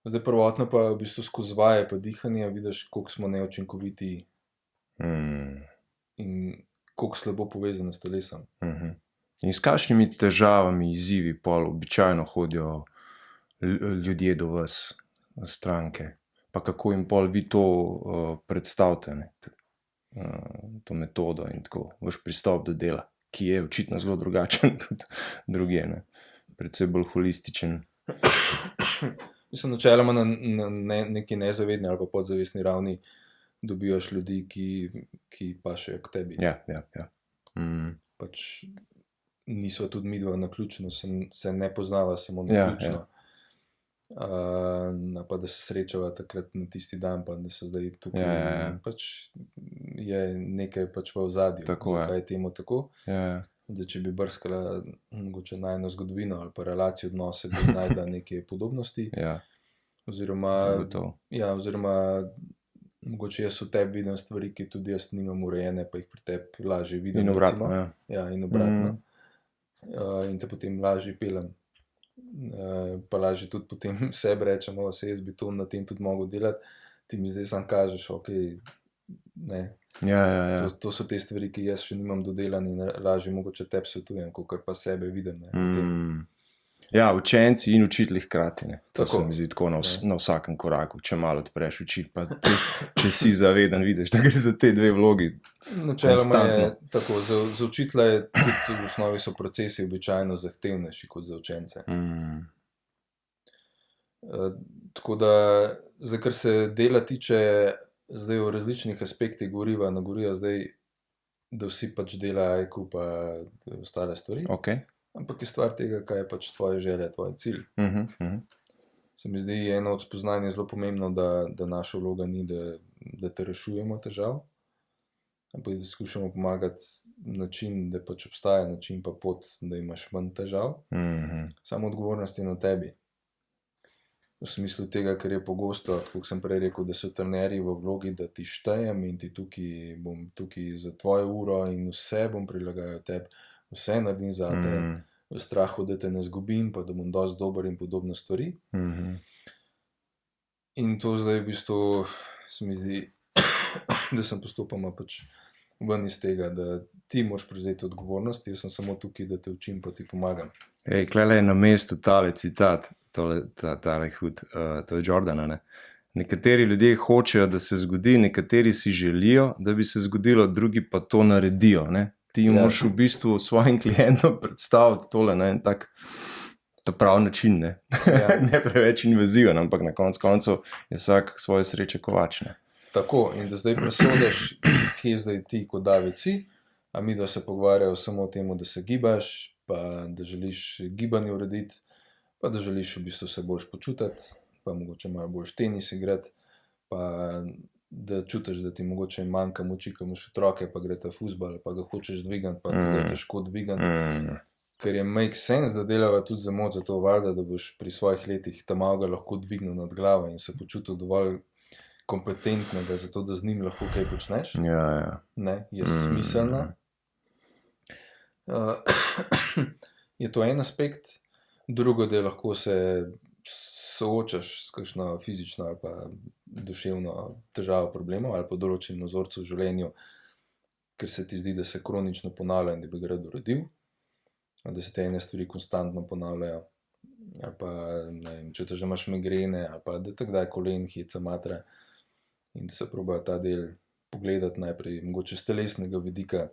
Zdaj prvotno pa v bistvu skozi vaje pa dihanje vidiš, koliko smo neučinkoviti in koliko slabo povezani s telesom. In s kakšnimi težavami, izzivi pol običajno hodijo ljudje do vas, stranke? pa kako jim pol vi to predstavite, ne? To metodo in tako, vaš pristop do dela, ki je očitno zelo drugačen kot druge, ne? Predvsej bolj holističen. Mislim, načeloma na neki nezavedni ali pa podzavestni ravni dobivaš ljudi, ki pašejo k tebi. Ja. Pač nisva tudi midva naključno, se ne poznava samo Ja, naključno. Pa da se srečava takrat na tisti dan, pa da so zdaj tukaj. Ja. Pač je nekaj pač v ozadju, Tako je. zakaj je temu tako. Ja. Da če bi brskala mogoče najno zgodovino ali pa relacijo odnose, bi najdla neke podobnosti. Ja, Oziroma, zagotovo. oziroma mogoče jaz v tebi vidim stvari, ki tudi jaz nimam urejene, pa jih pri tebi lažje vidim. In obratno, recimo. ja. Ja, in obratno. In te potem lažje pelem. Pa lažje tudi potem sebi rečem, se jaz bi to na tem tudi mogel delati, ti mi zdaj sam kažeš, ok, ne. Ja. To so te stvari, ki jaz še nimam dodelane in lažje mogoče tebi svetujem, kakor pa sebe vidim. Ne, Ja, učenci in učitelji hkrati, ne. To Tako. se mi zdi tako na vsakem koraku, če malo odpreš oči, pa če si zaveden, vidiš, da gre za te dve vlogi. Načeloma je Konstantno. tako, za učitelja je tudi v osnovi so procesi običajno zahtevnejši kot za učence. Tako da, zdaj, kar se dela tiče, zdaj v različnih aspektih goriva, na goriva zdaj, da vsi pač delajo IQ pa ostale stvari, Ok. ampak je stvar tega, kaj je pač tvoja želja, tvoj cilj. Se mi zdi eno od spoznanj je zelo pomembno, da naša vloga ni, da te rešujemo težav, ampak da skušamo pomagati način, da pač obstaja način pa pot, da imaš manj težav. Samo odgovornost je na tebi. V smislu tega, ker je pogosto, kot sem prej rekel, da so trenerji v vlogi, da ti štejem in ti bom tukaj za tvojo uro in vse bom prilagajal tebi, vse naredim zate, v strahu, da te ne zgubim, pa da bom dosti dober in podobne stvari. In to zdaj v bistvu se mi zdi, da sem postopoma pač ven iz tega, da ti moraš prevzeti odgovornost, jaz sem samo tukaj, da te učim, pa ti pomagam. Klele je na mestu tale citat, tale hud, to je Jordana, ne. Nekateri ljudje hočejo, da se zgodi, nekateri si želijo, da bi se zgodilo, drugi pa to naredijo, ne. Ti moraš v bistvu svojim klientom predstaviti tole na en tak prav način, ne. Ne preveč invaziven, ampak na koncu je vsak svoje sreče kovač, ne. Tako, in da zdaj presodiš, kje zdaj ti kot David si, a mi da se pogovarjajo samo o tem, da se gibaš, pa da želiš gibanje urediti, pa da želiš v bistvu se boljš počutiti, pa mogoče malo boljš tenis igrati, pa da čutiš, da ti mogoče manjka moči, ko imaš otroke, pa gre ta fuzbal, pa ga hočeš dvigati, pa ti ga je težko dvigati. Ker je make sense, da delava tudi za moč, zato valjda, da boš pri svojih letih ta malega lahko dvignil nad glavo in se počutil dovolj kompetentnega, zato da z njim lahko kaj počneš. Ja. Ne, je smiselno. Je to en aspekt, drugo, da lahko se soočaš s kakšno fizično ali pa duševno težavo, problemov ali pa določenim vzorcem v življenju, ker se ti zdi, da se kronično ponavlja in da bi ga rad uredil, da se te ene stvari konstantno ponavljajo, ali pa ne vem, čutiš, da imaš migrene, ali pa da te kdaj kolen heca matra in da se probajo ta del pogledati najprej, mogoče s telesnega vidika,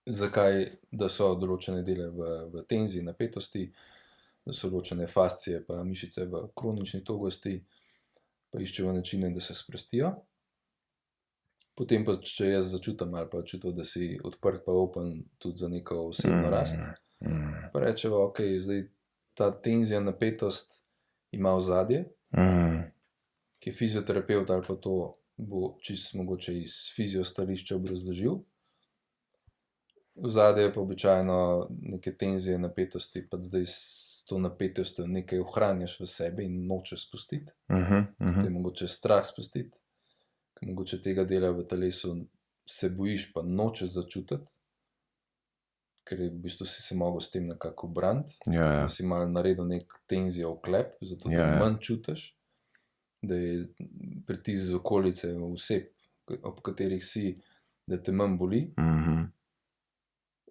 zakaj, da so določene dele v tenziji, napetosti, da so določene fascije pa mišice v kronični togosti, pa iščejo načine, da se sprostijo. Potem pa, če jaz začutim ali pa čutim, da si odprt pa open tudi za neko osebno rast, pa rečeva, ok, zdaj ta tenzija, napetost ima ozadje, ki je fizioterapevt ali pa to bo čisto mogoče iz fiziostališča obrazložil. Ozadje je pa običajno neke tenzije, napetosti, pa zdaj s to napetostjo nekaj ohranjaš v sebi in nočeš spustiti. Te mogoče strah spustiti, ker mogoče tega dela v telesu se bojiš, pa nočeš začutiti, ker v bistvu si se mogel s tem nekako braniti, da si malo naredil nek tenzijo oklep, zato da manj čutiš, da je pritisk z okolice oseb, ob katerih si, da te manj boli.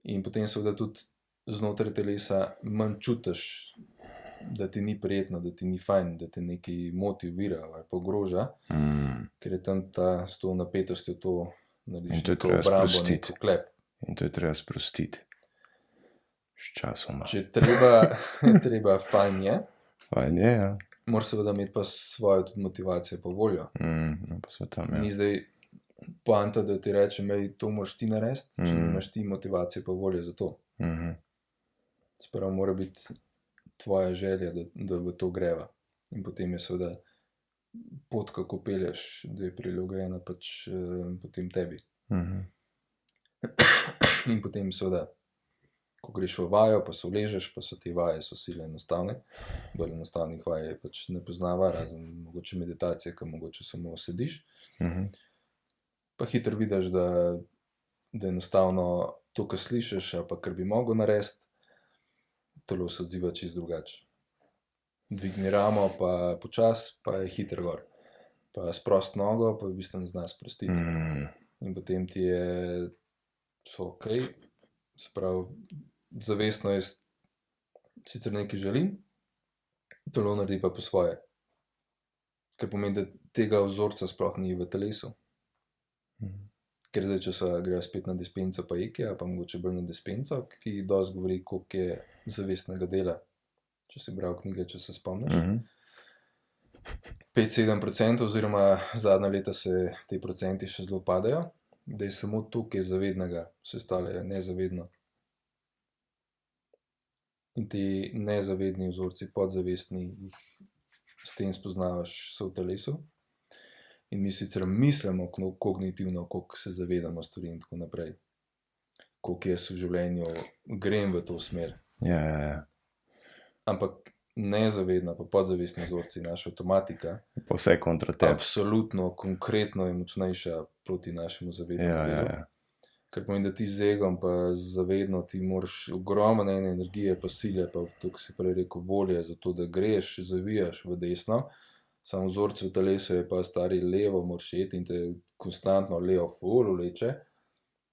In potem seveda tudi znotraj telesa manj čutiš da ti ni prijetno, da ti ni fajn, da te nekaj moti, ovira ali pa ogroža, ker je tam s to napetostjo to narediš In to je neko treba obrambo, sprostiti. nek oklep. In to je treba sprostiti. Sčasoma. Če treba fajn je, Fajn je, ja. moraš seveda imeti pa svojo tudi motivacijo pa voljo. No, pa so tam, ja. Ni zdaj poanta, da ti rečem, to moraš ti narediti, če nimaš ti motivacije pa volje za to. Spravo mora biti tvoja želja, da v to greva. In potem je seveda pot, kako pelješ, da je prilagojena pač potem tebi. In potem seveda, ko greš v vajo, pa se uležeš, pa so te vaje so sile enostavne. Bolj enostavnih vaj pač ne poznava, razen mogoče meditacije, ki mogoče samo sediš. Pa hitro vidiš, da enostavno to, kar slišiš, ali pa kar bi mogel narediti, telo se odziva čisto drugače. Dvigni ramo, pa počas, pa je hitro gor. Pa sprost nogo, pa v bistvu ne zna sprostiti. In potem ti je ok, se pravi, zavestno jaz sicer nekaj želim, telo naredi pa po svoje. Kar pomeni, da tega vzorca sploh ni v telesu. Ker zdaj, če se grejo spet na dispenco pa IKEA, pa mogoče bolj na dispenco, ki dosti govori, koliko je zavestnega dela. Če si bral knjige, če se spomniš. 5-7%, oziroma zadnja leta se te procenti še zelo padajo, da je samo to, ki je zavednega, vse ostalo je nezavedno. In ti nezavedni vzorci, podzavestni, jih s tem spoznavaš, so v telesu. In mi sicer mislimo kognitivno, koliko se zavedamo stvari in tako naprej. Koliko jaz v življenju grem v to smer. Ja. Ampak nezavedna, pa podzavestni vzorci, naša avtomatika, Pa vse kontra tebi. absolutno, konkretno je močnejša proti našemu zavednemu delu. Ja. Ker pomeni, da ti z egom pa zavedno ti moraš ogromno ene energije, pa sile, pa to, ko si prej rekel, volje za to, da greš, zavijaš v desno. Samo vzorc v telesu je pa stari levo, moraš iti in te konstantno levo ful vleče.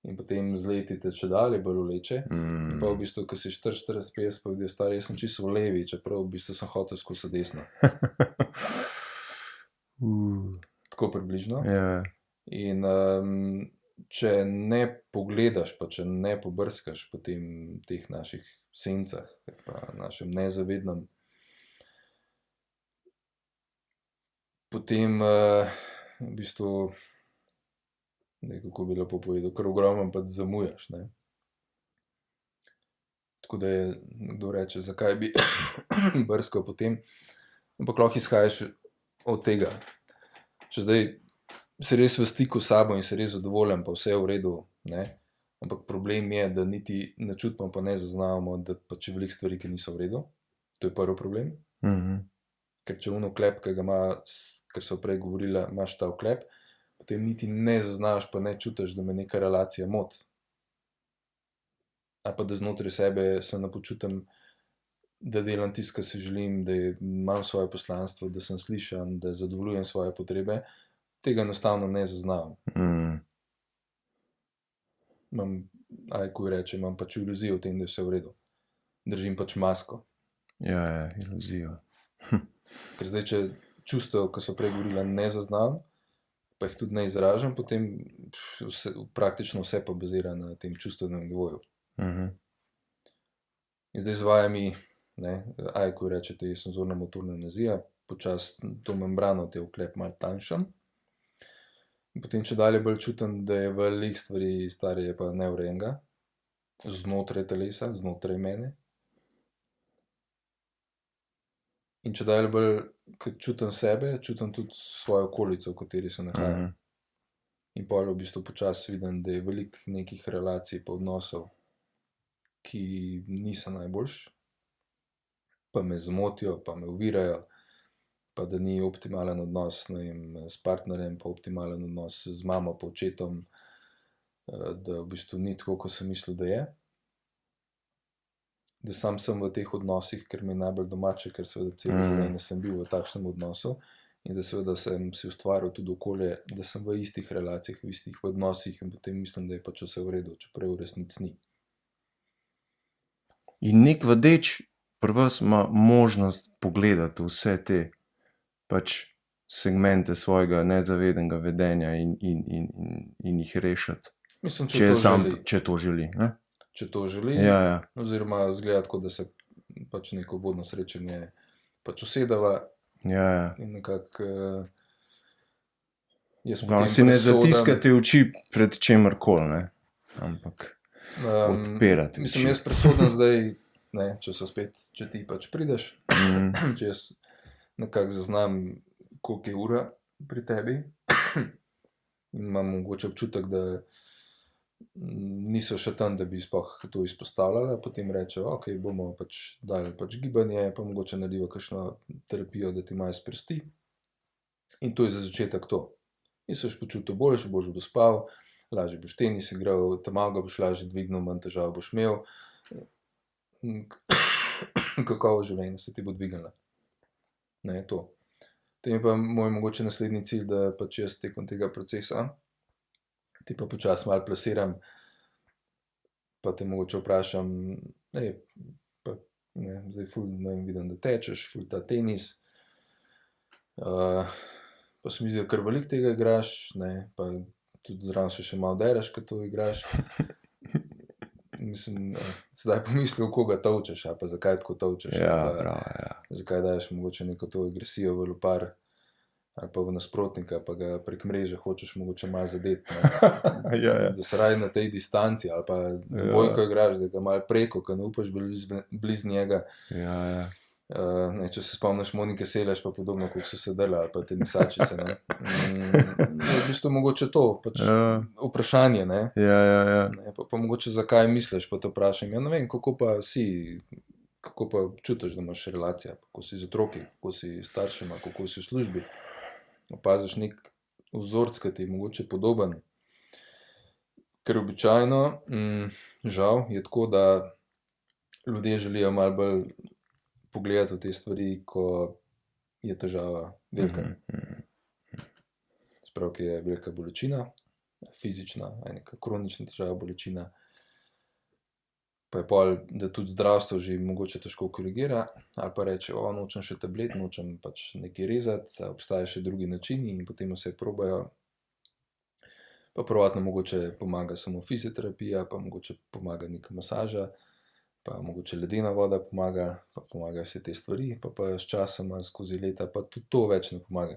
In potem z leti te če dalje bolj vleče. In pa v bistvu, ko si 40-50, pa vidiš stari, jaz sem čisto v levi, čeprav v bistvu sem hotel skozi desno. Tako približno. Ja. In če ne pogledaš, pa če ne pobrskaš po teh naših sencah, pa našem nezavednem, potem v bistvu, kako bi lepo povedal, kar ogromno pa zamujaš, ne. Tako da je, nekdo reče, zakaj bi brskal po tem, ampak lahko izhajaš od tega. Če zdaj si res v stiku s sabo in si res zadovoljen, pa vse je v redu, ne, ampak problem je, da niti ne čutimo, pa ne zaznavamo, da pač je veliko stvari, ki niso v redu. To je prvi problem. Ker če oklep, ki ga ima, ker so prej govorila, imaš ta oklep, potem niti ne zaznaš, pa ne čutiš, da me neka relacija moti. Ali pa da znotraj sebe se ne počutim, da delam tisto, kar si želim, da imam svoje poslanstvo, da sem slišan, da zadovoljujem svoje potrebe, tega enostavno ne zaznavam. Imam pač iluzijo v tem, da je vse v redu. Držim pač masko. Ja, iluzijo. Ker zdaj, če čustev, ki so prej govorila, ne zaznam, pa jih tudi ne izražam, potem praktično vse pa bazira na tem čustvenem nivoju. In zdaj z vajami, ko rečete, je senzorna motorna amnezija, počasi to membrano te oklep malo tanjšam. In potem če dalje bolj čutim, da je veliko stvari stare je pa neurejenega, znotraj telesa, znotraj mene. In če dalje bolj, ko čutim sebe, čutim tudi svojo okolico, v kateri se nahajam. In pol v bistvu počasi vidim, da je veliko nekih relacij pa odnosov, ki niso najboljši, pa me zmotijo, pa me ovirajo, pa da ni optimalen odnos, ne vem, s partnerjem, pa optimalen odnos z mamo, pa očetom, da v bistvu ni tako, kot sem mislil, da je. Da sam sem v teh odnosih, ker mi je najbolj domače, ker seveda celo življenje sem bil v takšnem odnosu in da seveda sem si ustvaril tudi okolje, da sem v istih relacijah, v istih odnosih in potem mislim, da je pač vse v redu, čeprav v resnici ni. In nek vadeč pri vas ima možnost pogledati vse te pač segmente svojega nezavedenega vedenja in jih rešiti. Mislim, če to želi. Ne? Če to želi, Ja. oziroma zgleda tako, da se pač neko vodno srečanje pač usedava Ja. in nekako Si ne zatiskate oči pred čemarkoli, ne? Ampak odpirati. Mislim, jaz presodam zdaj, ne, če ti pač prideš, če jaz nekako zaznam, koliko je ura pri tebi in imam mogoče občutek, da niso še tam, da bi sploh to izpostavljala, potem rečejo, ok, bomo pač dali pač gibanje, pa mogoče naredijo kakšno terapijo, da ti malo sprosti. In to je za začetek to. In se boš počutil boljše, boš dospal, lažje boš tenis igral, malo ga boš lažje dvignil, manj težav boš imel. Kakovo življenje se ti bo dvignila. Ne, to. Potem je pa moj mogoče naslednji cilj, da pač jaz tekom tega procesa ti pa počasi malo plasiram, pa te mogoče vprašam, zdaj ful, vidim, da tečeš, ful ta tenis, pa se mi zdi, da kar veliko tega igraš, ne, pa tudi zraven se še malo dereš, ko to igraš. Mislim, zdaj pomislil, koga tolčeš, pa zakaj tako tolčeš, zakaj daješ mogoče neko to agresijo v lopar, ali pa v nasprotnika, pa ga prek mreže hočeš mogoče malo zadeti. Da se raje na tej distanci, ali pa bojko igraš, da ga malo preko, ko ne upaš blizu njega. Če se spomniš Monike Seles, pa podobno, koliko so se dela, ali pa tenisačice. V bistvu mogoče to, pač vprašanje, ne. Pa mogoče zakaj misliš, pa te vprašam, ne vem, kako pa si, kako pa čutiš, da imaš relacija, kako si z otroki, kako si s staršema, kako si v službi. Opaziš nek vzorc, ki ti je mogoče podoben. Ker običajno, žal, je tako, da ljudje želijo malo bolj pogledati v te stvari, ko je težava velika. Sprav, ki je velika bolečina, fizična, neka kronična težava, bolečina, pa je pol, da tudi zdravstvo že mogoče težko korigira, ali pa reče, nočem še tablet, nočem pač nekaj rezati, obstaja še drugi načini in potem vse probajo. Pa prvotno mogoče pomaga samo fizioterapija, pa mogoče pomaga neka masaža, pa mogoče ledena voda pomaga, pa pomagajo vse te stvari, pa s časoma, skozi leta, pa tudi to več ne pomaga.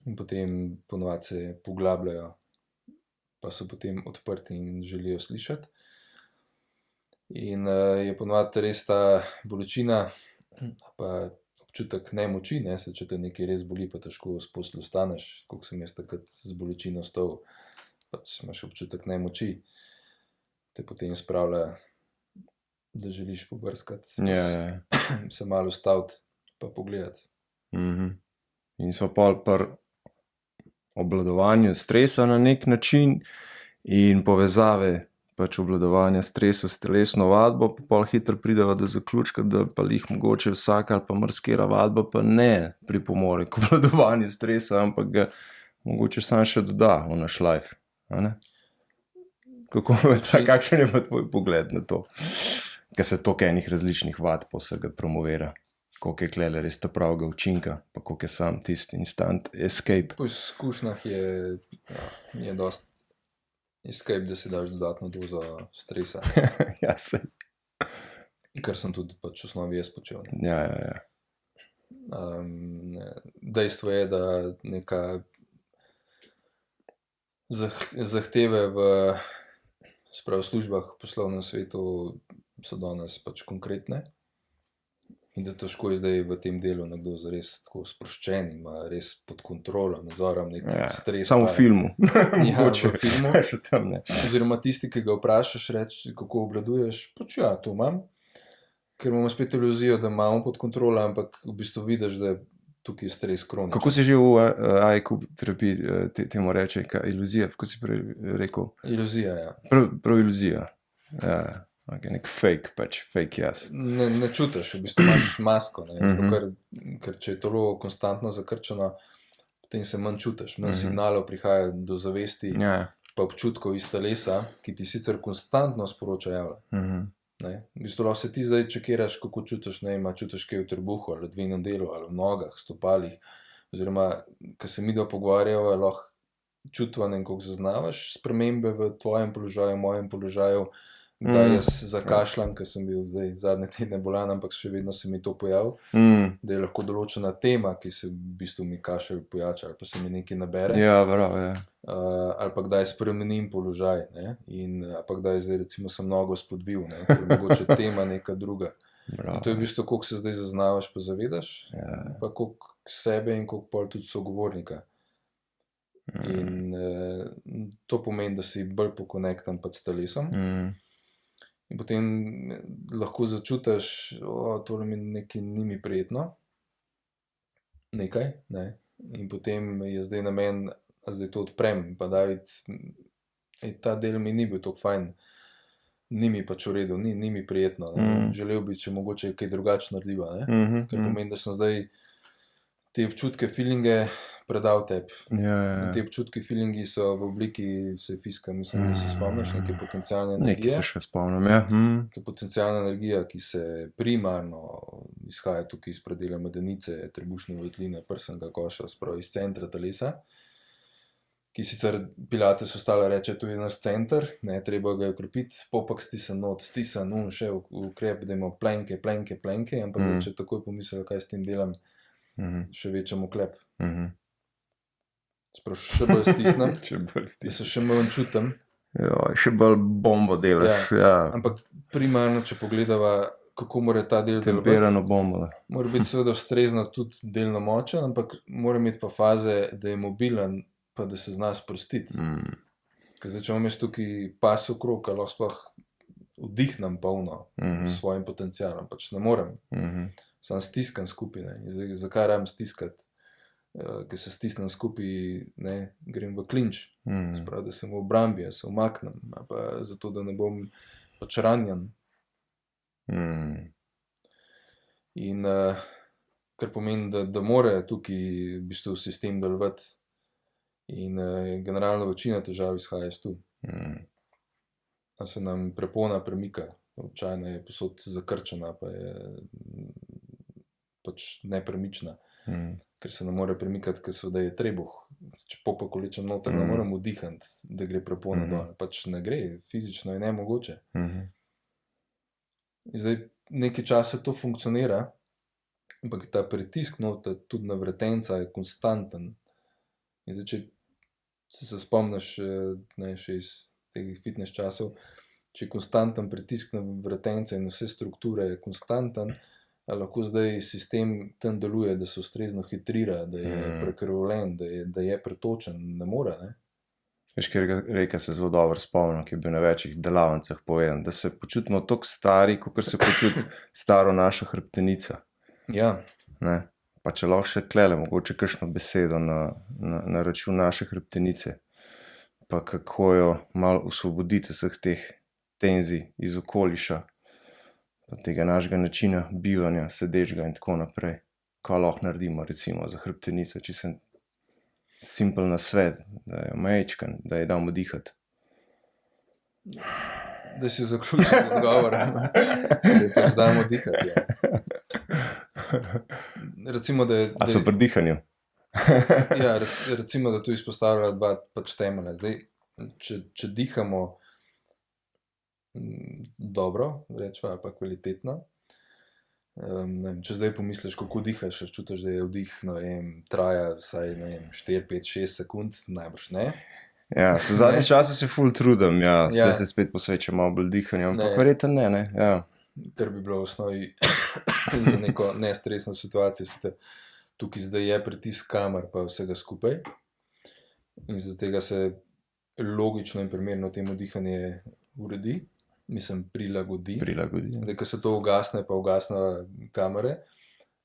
In potem ponovadi se poglabljajo, pa so potem odprti in želijo slišati. In je ponovadi res ta bolečina, pa občutek nemoči, ne, če te nekaj res boli, pa težko s postelje vstaneš, koliko sem jaz takrat z bolečino stal, pač imaš občutek nemoči, te potem spravlja, da želiš pobrskati, se malo ustaviti, pa pogledati. In smo pol pri obvladovanju stresa na nek način in povezave pač obvladovanja stresa s telesno vadbo, pa pol hitro prideva do zaključka, da pa jih mogoče vsaka ali pa marsikera vadba pa ne pripomore k obvladovanju stresa, ampak ga mogoče samo še doda v naš life. Kakšen je pa tvoj pogled na to? Ker se toliko enih različnih vadb vsega promovira. Koliko je klele res ta pravega učinka, pa koliko je sam tisti instant escape. Po izkušnjah je dosti escape, da si daš dodatno dozo stresa. Ja, sej. Kar sem tudi pač v osnovi jaz počel. Ja. Dejstvo je, da neka zahteve v službah, v poslovnem svetu so danes pač konkretne. In da težko je zdaj v tem delu nekdo res tako sproščen, ima res pod kontrolo, nadzorom nek stres. Samo v filmu. Ja, v filmu. Oziroma tisti, ki ga vprašaš, reči, kako obvladuješ, pač ja, to imam. Ker imamo spet iluzijo, da imamo pod kontrolo, ampak v bistvu vidiš, da tukaj je stres kroničen. Kako si že v AIQ terapiji temu reče, iluzija, kako si prej rekel? Iluzija, ja. Prav iluzija, ja. Nek fake pač, fake jaz. Ne čutiš, v bistvu imaš masko, ker če je telo konstantno zakrčeno, potem se manj čutiš, manj signalov prihaja do zavesti, pa občutkov iz telesa, ki ti sicer konstantno sporoča javlja. Ne? V bistvu lahko se ti zdaj čekiraš, kako čutiš, ne vem, a čutiš kaj v trebuhu ali dvojnem delu ali v nogah, stopalih, oziroma, ko se midva pogovarjava, lahko čutiva, ne vem, koliko zaznavaš spremembe v tvojem položaju, v mojem položaju, kdaj jaz zakašljam, ker sem bil zdaj zadnje tedne bolan, ampak še vedno se mi to pojavi, da je lahko določena tema, ki se v bistvu mi kašelj pojača, ali pa se mi nekaj nabere. Ja, bravo, ja. Ali pa kdaj spremenim položaj, ne? In pa kdaj zdaj recimo sem nogo spodvil, ne? To je mogoče tema neka druga. Bravo. In to je v bistvu, koliko se zdaj zaznavaš pa zavedaš, pa koliko sebe in koliko pol tudi sogovornika. In to pomeni, da si bolj pokonektan pač s telesom. In potem lahko začutiš, tole mi nekaj ni mi prijetno, nekaj, ne? In potem je zdaj namen, a zdaj to odprem, pa David, ta del mi ni bil tako fajn, ni mi pač v redu, ni mi prijetno, ne? Želel bi, če mogoče kaj drugače naredila, ne? Kar pomeni, da sem zdaj te občutke, feelinge predal tebi. Ja. Te občutki, feelingi so v obliki fiska, mislim, da se spomniš, neke potencialne energije. Nekaj se še spomnim, ja. Neka potencialna energija, ki se primarno izhaja tukaj iz predela medenice, trebušne votline, prsnega koša, sprav iz centra telesa, ki sicer Pilates ostalo reče, tu je naš center, ne, treba ga je okrepiti, popak stisan not, stisan, še ukrep, da ima plenke, ampak če takoj pomislim, kaj s tem delam, še večjem oklep. Sprav še bolj stisnem, da se še manj čutim. Ja, še bolj bombo delaš, ja. Ampak primarno, če pogledava, kako mora ta del delovati. Temperano bombo. Mora biti seveda ustrezno tudi delno močen, ampak mora imeti pa faze, da je mobilen, pa da se zna sprostiti. Ker zdaj, če imam jaz tukaj pas okrog, lahko sploh vdihnem polno s svojim potencialom, pač ne morem. Sam stiskam skupaj, ne. Zdaj, zakaj rabim stiskati? Ker se stisnem skupaj, ne, grem v klinč, sprav, da sem v obrambi, se umaknem, pa zato, da ne bom pač ranjen. In kar pomeni, da mora tukaj v bistvu sistem delovati in generalno večina težav izhaja iz tu. Da se nam prepona premika, običajno je posod zakrčena, pa je pač nepremična. Ker se ne more premikati, ker seveda je trebuh. Če popak vlečem noter, ne morem vdihati, da gre prepona dol. Pač ne gre, fizično je nemogoče. In zdaj nekaj časa to funkcionira, ampak ta pritisk noter, tudi na vretenca, je konstanten. In zdaj, če se spomniš, ne, še iz teh fitness časov, če je konstanten pritisk na vretence in vse strukture je konstanten, lahko zdaj sistem tam deluje, da se ustrezno hitrira, da je prekrvavljen, da je pretočen, ne more, ne? Veš, ker reka se zelo dobro spomnim, ki je bil na večjih delavnicah povedan, da se počutimo toliko stari, kot se počuti staro našo hrbtenica. Ja. Ne? Pa če lahko še tlele, mogoče kakšno besedo na račun naše hrbtenice, pa kako jo malo osvoboditi vseh teh tenzij iz okoliša, tega našega načina bivanja, sedečega in tako naprej. Kaj lahko naredimo, recimo, za hrbtenico, če sem simpel nasvet, da jo majčkan, da jo damo dihati. Da si zaključil odgovor, da jo pač damo dihati, ja. Recimo, da je... A so pri dihanju? Ja, recimo, da tu izpostavlja dva pač temelja. Zdaj, če dihamo dobro, rečva, pa kvalitetno. Ne vem, če zdaj pomisliš, kako dihaš, čutiš, da je vdih, ne vem, traja vsaj, ne vem, 4, 5, 6 sekund, najbrž ne. Ja, v zadnje čase se ful trudim, ja, zdaj se spet posvečam malo bolj dihanju, ampak verjetno ne, ja. Kar bi bilo v osnovi za neko nestresno situacijo, tukaj zdaj je pritisk kamer pa vsega skupaj in zaradi tega se logično in primerno temu dihanje uredi. Mislim, prilagodi. Da, ko se to ugasne, pa ugasne kamere,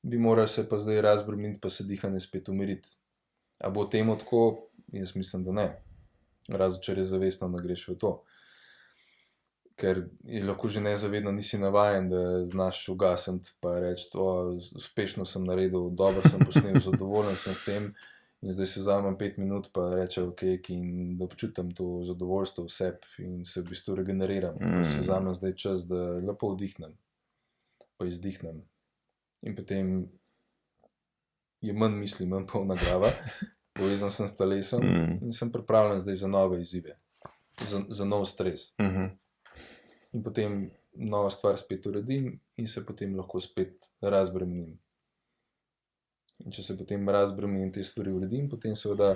bi moral se pa zdaj razbremeniti, pa se dihanje spet umiriti. A bo temu tako? Jaz mislim, da ne. Razen če res zavestno ne greš v to. Ker je lahko že nezavedno nisi navajen, da znaš ugasniti, pa reči, uspešno sem naredil, dobro sem posnel, zadovoljen sem s tem In zdaj si vzamem 5 minut, pa rečem, ok, in da občutim to zadovoljstvo v sebi in se v bistvu regeneriram. Pa si vzamem zdaj čas, da lepo vdihnem, pa izdihnem. In potem je manj misli, manj polna glava, povezan sem s telesom in sem pripravljen zdaj za nove izzive, za nov stres. In potem nova stvar spet uredim in se potem lahko spet razbremenim. In če se potem razbremenim in te stvari uredim, potem seveda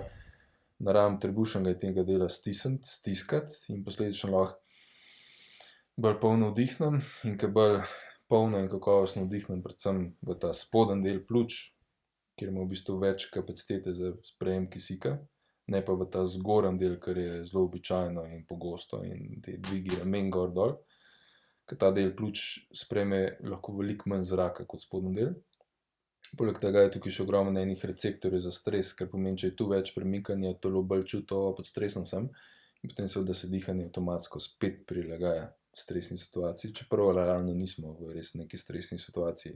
naravim trebušnega tega dela stiskati in posledično lahko bolj polno vdihnem in ko bolj polno in kakovostno vdihnem predvsem v ta spoden del pljuč, kjer ima v bistvu več kapacitete za sprejem kisika, ne pa v ta zgoren del, kar je zelo običajno in pogosto in te dvigi ramen gor dol, ker ta del pljuč sprejme lahko veliko manj zraka kot spoden del. Poleg tega je tukaj še ogromno enih receptorjev za stres, ker pomeni, če je tu več premikanja, telo bolj čuti, pod stresom sem, in potem seveda se dihanje avtomatsko spet prilagaja stresni situaciji, čeprav realno nismo v res neki stresni situaciji.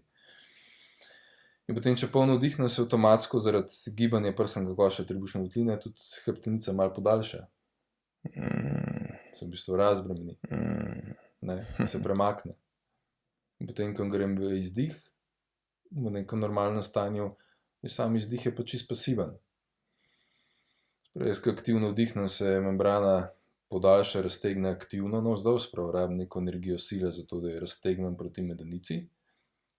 In potem, če polno vdihnem, se avtomatsko zaradi gibanja prstnega koša trebušne votline tudi hrbtenica malo podaljša. Se v bistvu razbremeni, se premakne. In potem, ko grem v izdih, v nekem normalnem stanju, je sam izdih je pa čisto pasiven. Jaz, ko aktivno vdihnem, se membrana podaljša, raztegne aktivno navzdol, spravo rabim neko energijo sile, zato da jo raztegnem proti medenici.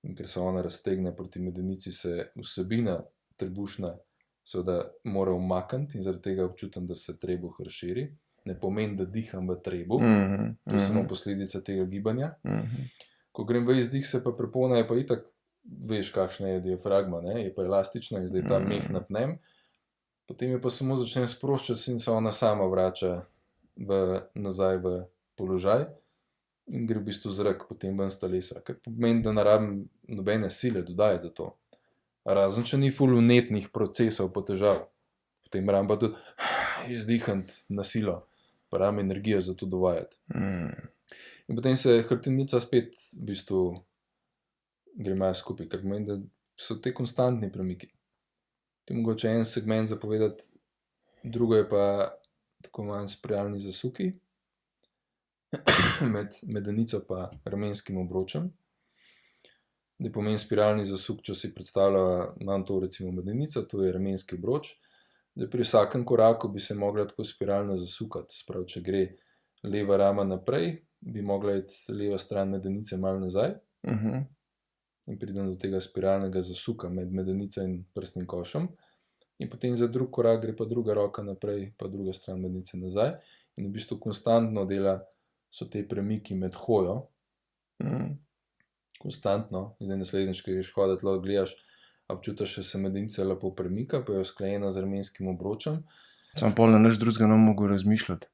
In ker se ona raztegne proti medenici, se vsebina trebušna seveda mora umakniti in zaradi tega občutim, da se trebuh razširi. Ne pomeni, da diham v trebuh, to je samo posledica tega gibanja. Ko grem v izdih, se pa prepona je pa itak, veš, kakšna je diafragma, je pa elastična in zdaj ta meh napnem, potem je pa samo začnem sproščati in se ona sama vrača nazaj v položaj in gre v bistvu zrak potem ven s telesa, kar pomeni, da ne rabim nobene sile dodajati za to. Razen, če ni ful vnetnih procesov po težav, potem rabim pa tudi izdihniti na silo, pa rabim energijo za to dovajati. In potem se hrbtenica spet v bistvu gre malo skupaj, kar pomeni, da so te konstantni premiki. To je mogoče en segment zapovedati, drugo je pa tako manj spiralni zasuki med medenico pa ramenskim obročem. Da pomeni spiralni zasuk, če si predstavljava, imam to recimo medenica, to je ramenski obroč. Da pri vsakem koraku bi se mogla tako spiralno zasukati, sprav, če gre leva rama naprej, bi mogla iti leva stran medenice malo nazaj. In pridem do tega spiralnega zasuka med medenico in prstnim košem. In potem za drug korak gre pa druga roka naprej, pa druga stran medenice nazaj. In v bistvu konstantno dela so te premiki med hojo. Konstantno. Zdaj naslednjič, ko greš hoditi, lahko gledaš, občutaš, da se medenica lepo premika, pa je usklajena z ramenskim obročem. Sam pol na nič drugega ne mogel razmišljati.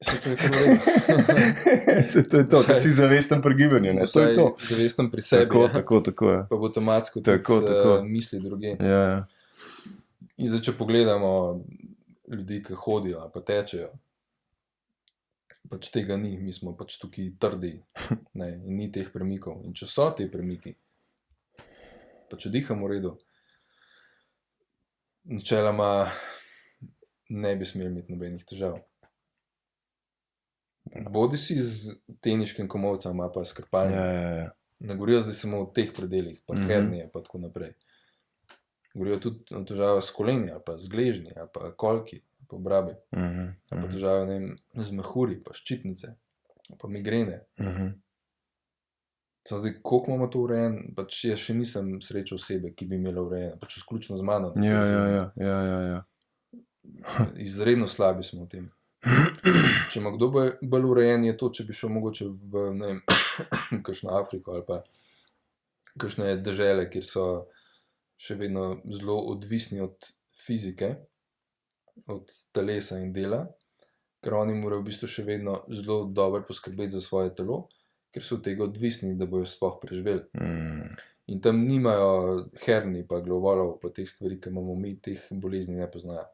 Se to je kar v redu. Se to je to, da si zavesten pri gibanju, ne? To je to. Zavesten pri sebi. Tako, ja. Pa bo avtomatsko tudi misli druge. Ja. In zdaj, če pogledamo ljudi, ki hodijo ali pa tečejo, pač tega ni, mi smo pač tukaj trdi, in ni teh premikov. In če so te premiki, pa če diham v redu, načeloma ne bi smeli imeti nobenih težav. Bodi si z teniškim komolcem, pa s krpalnikom. Ne govorijo zdaj samo o teh predelih, pa hernije, pa tako naprej. Govorijo tudi o težavah s koleni, ali pa z gležnji, ali pa kolki, pa obrabi. Ali pa težave, ne vem, z mehuri, pa ščitnice, pa migrene. Zdaj, koliko imamo to urejen, pač jaz še nisem srečal osebe, ki bi imela urejeno, pač izključno z mano. Ja. Izredno slabi smo v tem. Če ima kdo bolj urejen, je to, če bi šel mogoče v, ne vem, kakšno Afriko ali pa kakšne dežele, kjer so še vedno zelo odvisni od fizike, od telesa in dela, ker oni morajo v bistvu še vedno zelo dobro poskrbeti za svoje telo, ker so od tega odvisni, da bojo sploh preživeli. In tam nimajo herni pa glavobolov pa teh stvari, ki imamo mi, teh bolezni ne poznajo.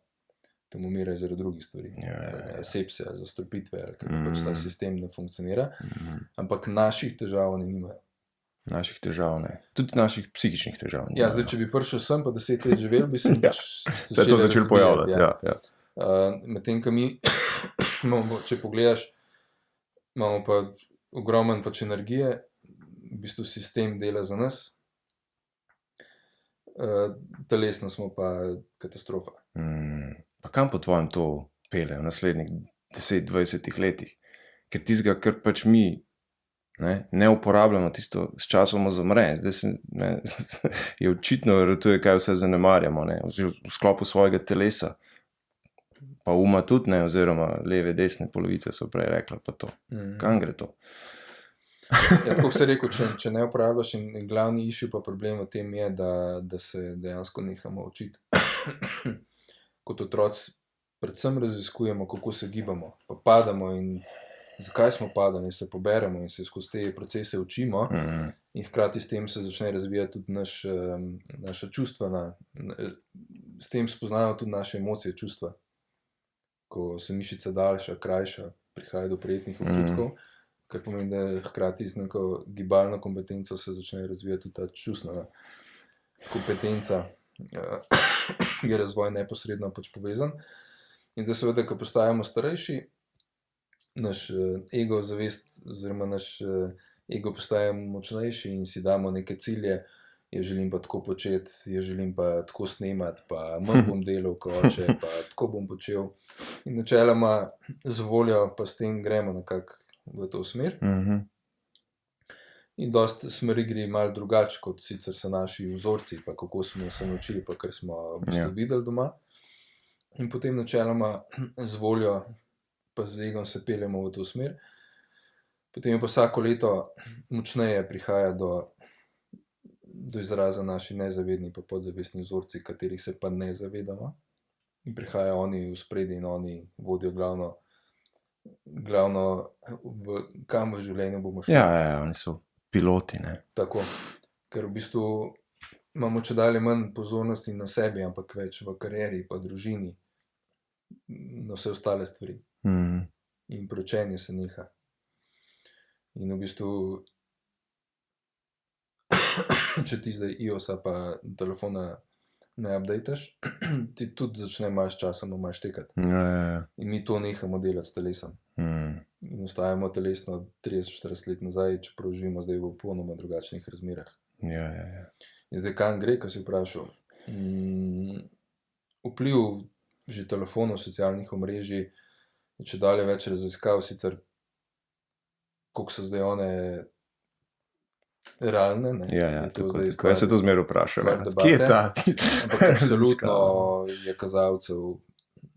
Tam umirajo zaradi drugih stvari, sepse ali zastrupitve, ali kako pač ta sistem ne funkcionira, ampak naših težav oni nimajo. Naših težav, ne. Tudi naših psihičnih težav. Ja, zdaj, če bi prišel sem, pa 10 let živel, bi se Ja. Se je to začelo pojavljati, ja. Medtem, ko mi imamo, če pogledaš, imamo pa ogromen pač energije, v bistvu sistem dela za nas, telesno smo pa katastrofa. Pa kam po tvojem to pele v naslednjih 10-20 letih? Ker tistega, kar pač mi ne uporabljamo, tisto s časoma zamre. Zdaj je očitno, ratuje, kaj vse zanemarjamo, ne? V sklopu svojega telesa. Pa uma tudi, ne, oziroma leve, desne polovice so prej rekla, pa to. Kam gre to? Ja, tako se rekel, če ne uporabljaš in glavni issue pa problem v tem je, da se dejansko nehamo učiti. Kot otroci predvsem raziskujemo, kako se gibamo, pa padamo in zakaj smo padali, se poberemo in se skozi te procese učimo in hkrati s tem se začne razvijati tudi naša čustva, s tem spoznamo tudi naše emocije, čustva. Ko se mišica daljša, krajša, prihaja do prijetnih občutkov, kar pomeni, da hkrati z neko gibalno kompetenco se začne razvijati tudi ta čustna kompetenca, je razvoj neposredno pač povezan. In da seveda, ko postajamo starejši, naš ego zavest oziroma naš ego postaja močnejši in si damo neke cilje, jaz želim pa tako početi, jaz želim pa tako snemati, pa manj bom delal kot oče, pa tako bom počel. In načeloma z voljo pa s tem gremo nekako v to smer. In dosti smeri gre malo drugače, kot sicer so naši vzorci, pa kako smo se naučili, pa kar smo v bistvu videli doma. In potem načeloma z voljo pa z egom se peljemo v to smer. Potem pa vsako leto močneje prihaja do izraza naši nezavedni pa podzavestni vzorci, katerih se pa ne zavedamo. In prihajajo oni v spredje in oni vodijo glavno kam v življenju bomo šli. Ja, oni so piloti, ne. Tako, ker v bistvu imamo čedalje manj pozornosti na sebi, ampak več v karieri, pa družini, na vse ostale stvari. In pročenje se neha. In v bistvu če ti zdaj iOS-a pa telefona ne updateš, ti tudi začne malo s časom malo štekati. Ja. In mi to nehamo delati s telesom. In ostajamo telesno 30-40 let nazaj, čeprav živimo zdaj v popolnoma drugačnih razmerah. Ja. In zdaj kam gre, ko si vprašal? Vpliv že telefonov, socialnih omrežij, je čedalje več raziskav, sicer koliko so zdaj one realne, ne? Ja, tako jaz se to zmeraj vprašam. Kje je ta? Ampak absolutno je kazalcev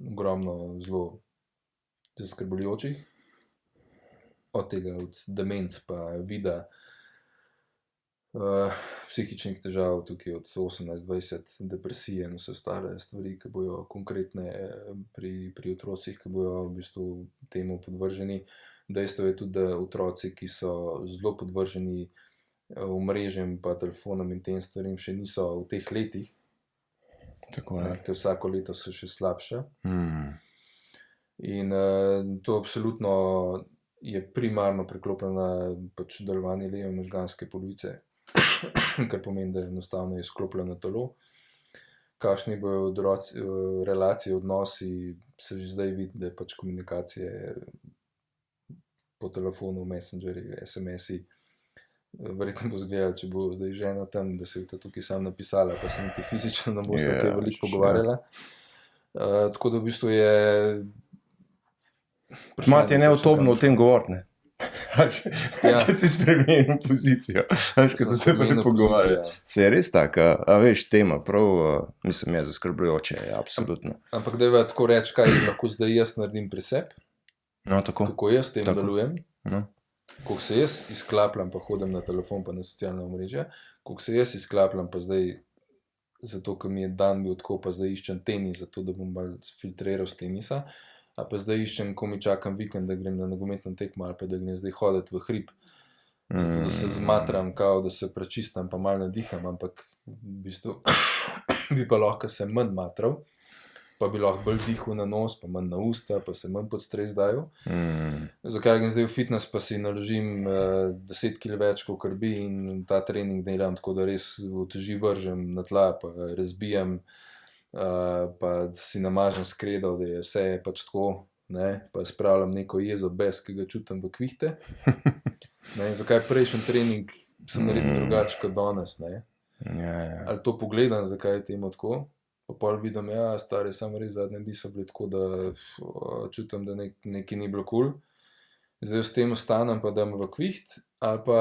ogromno zelo zaskrbljujočih. Od tega, od demenc pa vida, psihičnih težav, tukaj od 18-20, depresije in vse ostale stvari, ki bojo konkretne pri otrocih, ki bojo v bistvu temu podvrženi. Dejstvo je tudi, da otroci, ki so zelo podvrženi omrežjem pa telefonom in tem stvarim, še niso v teh letih. Tako je. Ker vsako leto se še slabša. In to absolutno je primarno priklopljeno na pač delovanje leve možganske polovice, kar pomeni, da enostavno je sklopljeno telo. Kakšni bojo relacije, odnosi, se že zdaj vidi, da je pač komunikacije po telefonu, messengerji, SMS-i. Verjetno bo zgledalo, če bo zdaj žena tam, da se je tukaj sam napisala, pa se niti fizično ne bosta kaj veliko pogovarjala. Tako da v bistvu je... Mati je neutobno o tem govoriti, ne. Kaj si spremenil pozicijo, kaj so se prej pogovarjali. Se je res taka, a veš, tema, prav, mislim, je zaskrbljujoče, absolutno. Ampak da je tako reči, kaj lahko zdaj jaz naredim pri sebi, kako jaz tem delujem, koliko se jaz izklapljam, pa hodim na telefon, pa na socialne omrežja, koliko se jaz izklapljam, pa zdaj, zato, ker mi je dan bil tako, pa zdaj iščem tenis, zato, da bom malo filtriral z tenisa, a pa zdaj iščem, ko mi čakam vikend, da grem na nogometno tekmo, ali pa da grem zdaj hoditi v hrib, zato, da se zmatram, kao, da se prečistam, pa malo nadiham, ampak v bistvu bi pa lahko se manj matral pa bi lahko bolj dihal na nos, pa manj na usta, pa se manj pod stres dajal. Mm. Zakaj grem zdaj v fitness, pa si naložim 10 kg več kot krbi in ta trening delam tako, da res v teži vržem na tla, pa razbijam, pa si namažem skredo, da je vse pač tako, ne, pa spravljam neko jezo bes, ki ga čutim v kvihte. Ne, zakaj prejšnji trening sem naredil drugače kot danes, ne? Ja. Ali to pogledam, zakaj je temu tako, pa pol vidim, ja, stari, samo res zadnje dni so bili tako, da čutim, da nekaj ni bilo kul. Zdaj s tem ostanem, pa dam v kviht, ali pa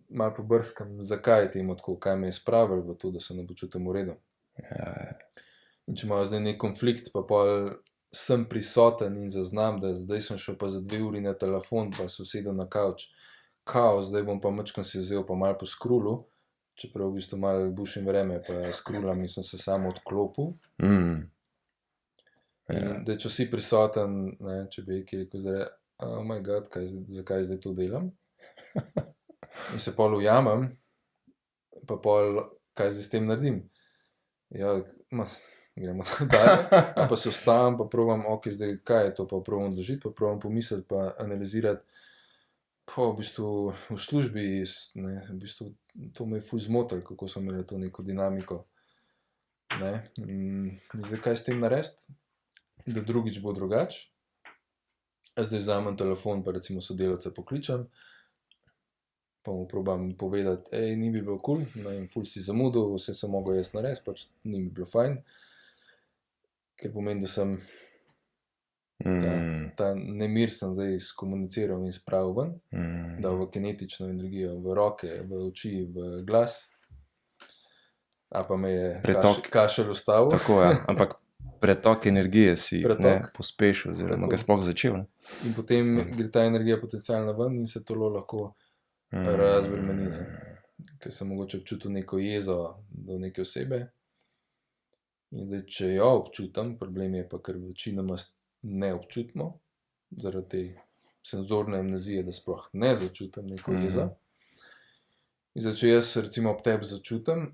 malo pobrskam, zakaj je temu tako, kaj me je spravilo v to, da se ne počutim v redu. Ja. In če imajo zdaj nek konflikt, pa pol sem prisoten in zaznam, da zdaj sem šel pa za 2 uri na telefon, pa se usedel na kavč, zdaj bom pa mačkam si vzel pa malo poskrulu, čeprav v bistvu malo bušim vreme, pa skrulam in sem se samo odklopil. Mm. In da če si prisoten, ne, če bi ki rekel zdaj, oh my god, zakaj zdaj to delam? In se pol ujamem, pa pol, kaj zdaj s tem naredim? Ja, gremo dalje, pa se vstavim, pa probam, ok, zdaj kaj je to, pa probam odložiti, pa probam pomisliti, pa analizirati. Pa v bistvu v službi, ne, v bistvu to me je ful zmotilo, kako so imeli to neko dinamiko. Ne, zdaj kaj s tem narediti? Da drugič bo drugače. Zdaj vzamem telefon, pa recimo sodelavca pokličem, pa mu probam povedati, ni bi bilo kul, ful si zamudil, vse sem mogel jaz narediti, pač ni mi bilo fajn, ker pomeni, da sem ta nemir sem zdaj skomuniciral in spravil ven, dal v kinetično energijo, v roke, v oči, v glas, a pa me je kašelj ustavil. Tako, ja, ampak pretok energije si pospešil, oziroma ga sploh začel. In potem gre ta energija potencialno ven in se telo lahko razbremeni, ker sem mogoče občutil neko jezo do neke osebe. In zdaj, če jo občutam, problem je pa, ker večinoma ne občutimo, zaradi te senzorne amnezije, da sploh ne začutim neko jezo. In zdaj, če jaz recimo ob tebi začutim,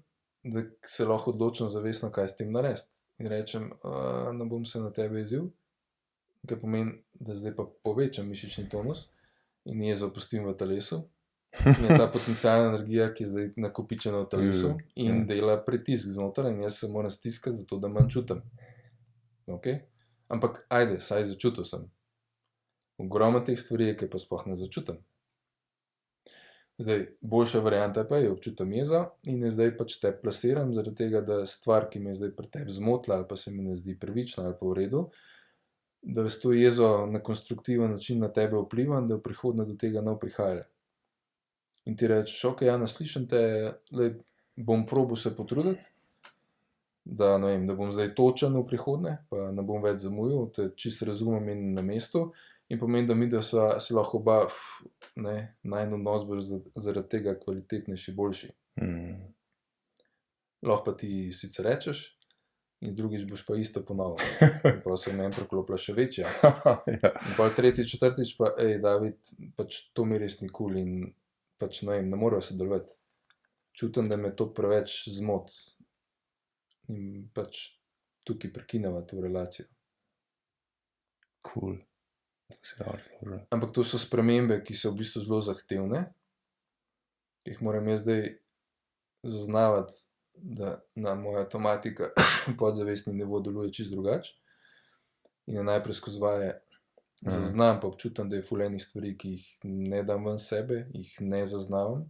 da se lahko odločim zavestno, kaj s tem narediti. In rečem, ne bom se na tebe jezil, kar pomeni, da zdaj pa povečam mišični tonus in jezo pustim v telesu. In je ta potencialna energija, ki je zdaj nakopičena v telesu in dela pritisk znotraj in jaz se moram stiskati, zato da manj čutim. Okay? Ampak ajde, saj začutil sem. Ogromno teh stvari je, ki pa sploh ne začutim. Zdaj, boljša varianta pa je, občutim jezo in je zdaj pač te plasiram, zaradi tega, da stvar, ki me je zdaj pri tebi zmotila ali pa se mi ne zdi pravična ali pa v redu, da s to jezo na konstruktiven način na tebe vplivam, da v prihodnje do tega ne prihaja. In ti rečeš, ok, ja, naslišam te, bom probal se potruditi, da, ne vem, da bom zdaj točen v prihodnje, pa ne bom več zamujal, te čisto razumem in na mestu. In pomeni, da mi da se lahko oba, najin odnos bo zaradi tega kvalitetnejši, boljši. Lahko pa ti sicer rečeš in drugič boš pa isto ponovil. In pa se meni preklopila še večja. In pa tretjič, četrtič pa, David, pač to mi res ni kul in pač ne morejo sodelovati. Čutim, da me to preveč zmot. In pač tukaj prekineva to relacijo. Kul. Ampak to so spremembe, ki so v bistvu zelo zahtevne, ki jih moram jaz zdaj zaznavati, da na moja avtomatika podzavestni nivo deluje čisto drugače. In najprej skozi vaje zaznam, pa občutam, da je ful enih stvari, ki jih ne dam ven sebe, jih ne zaznavam.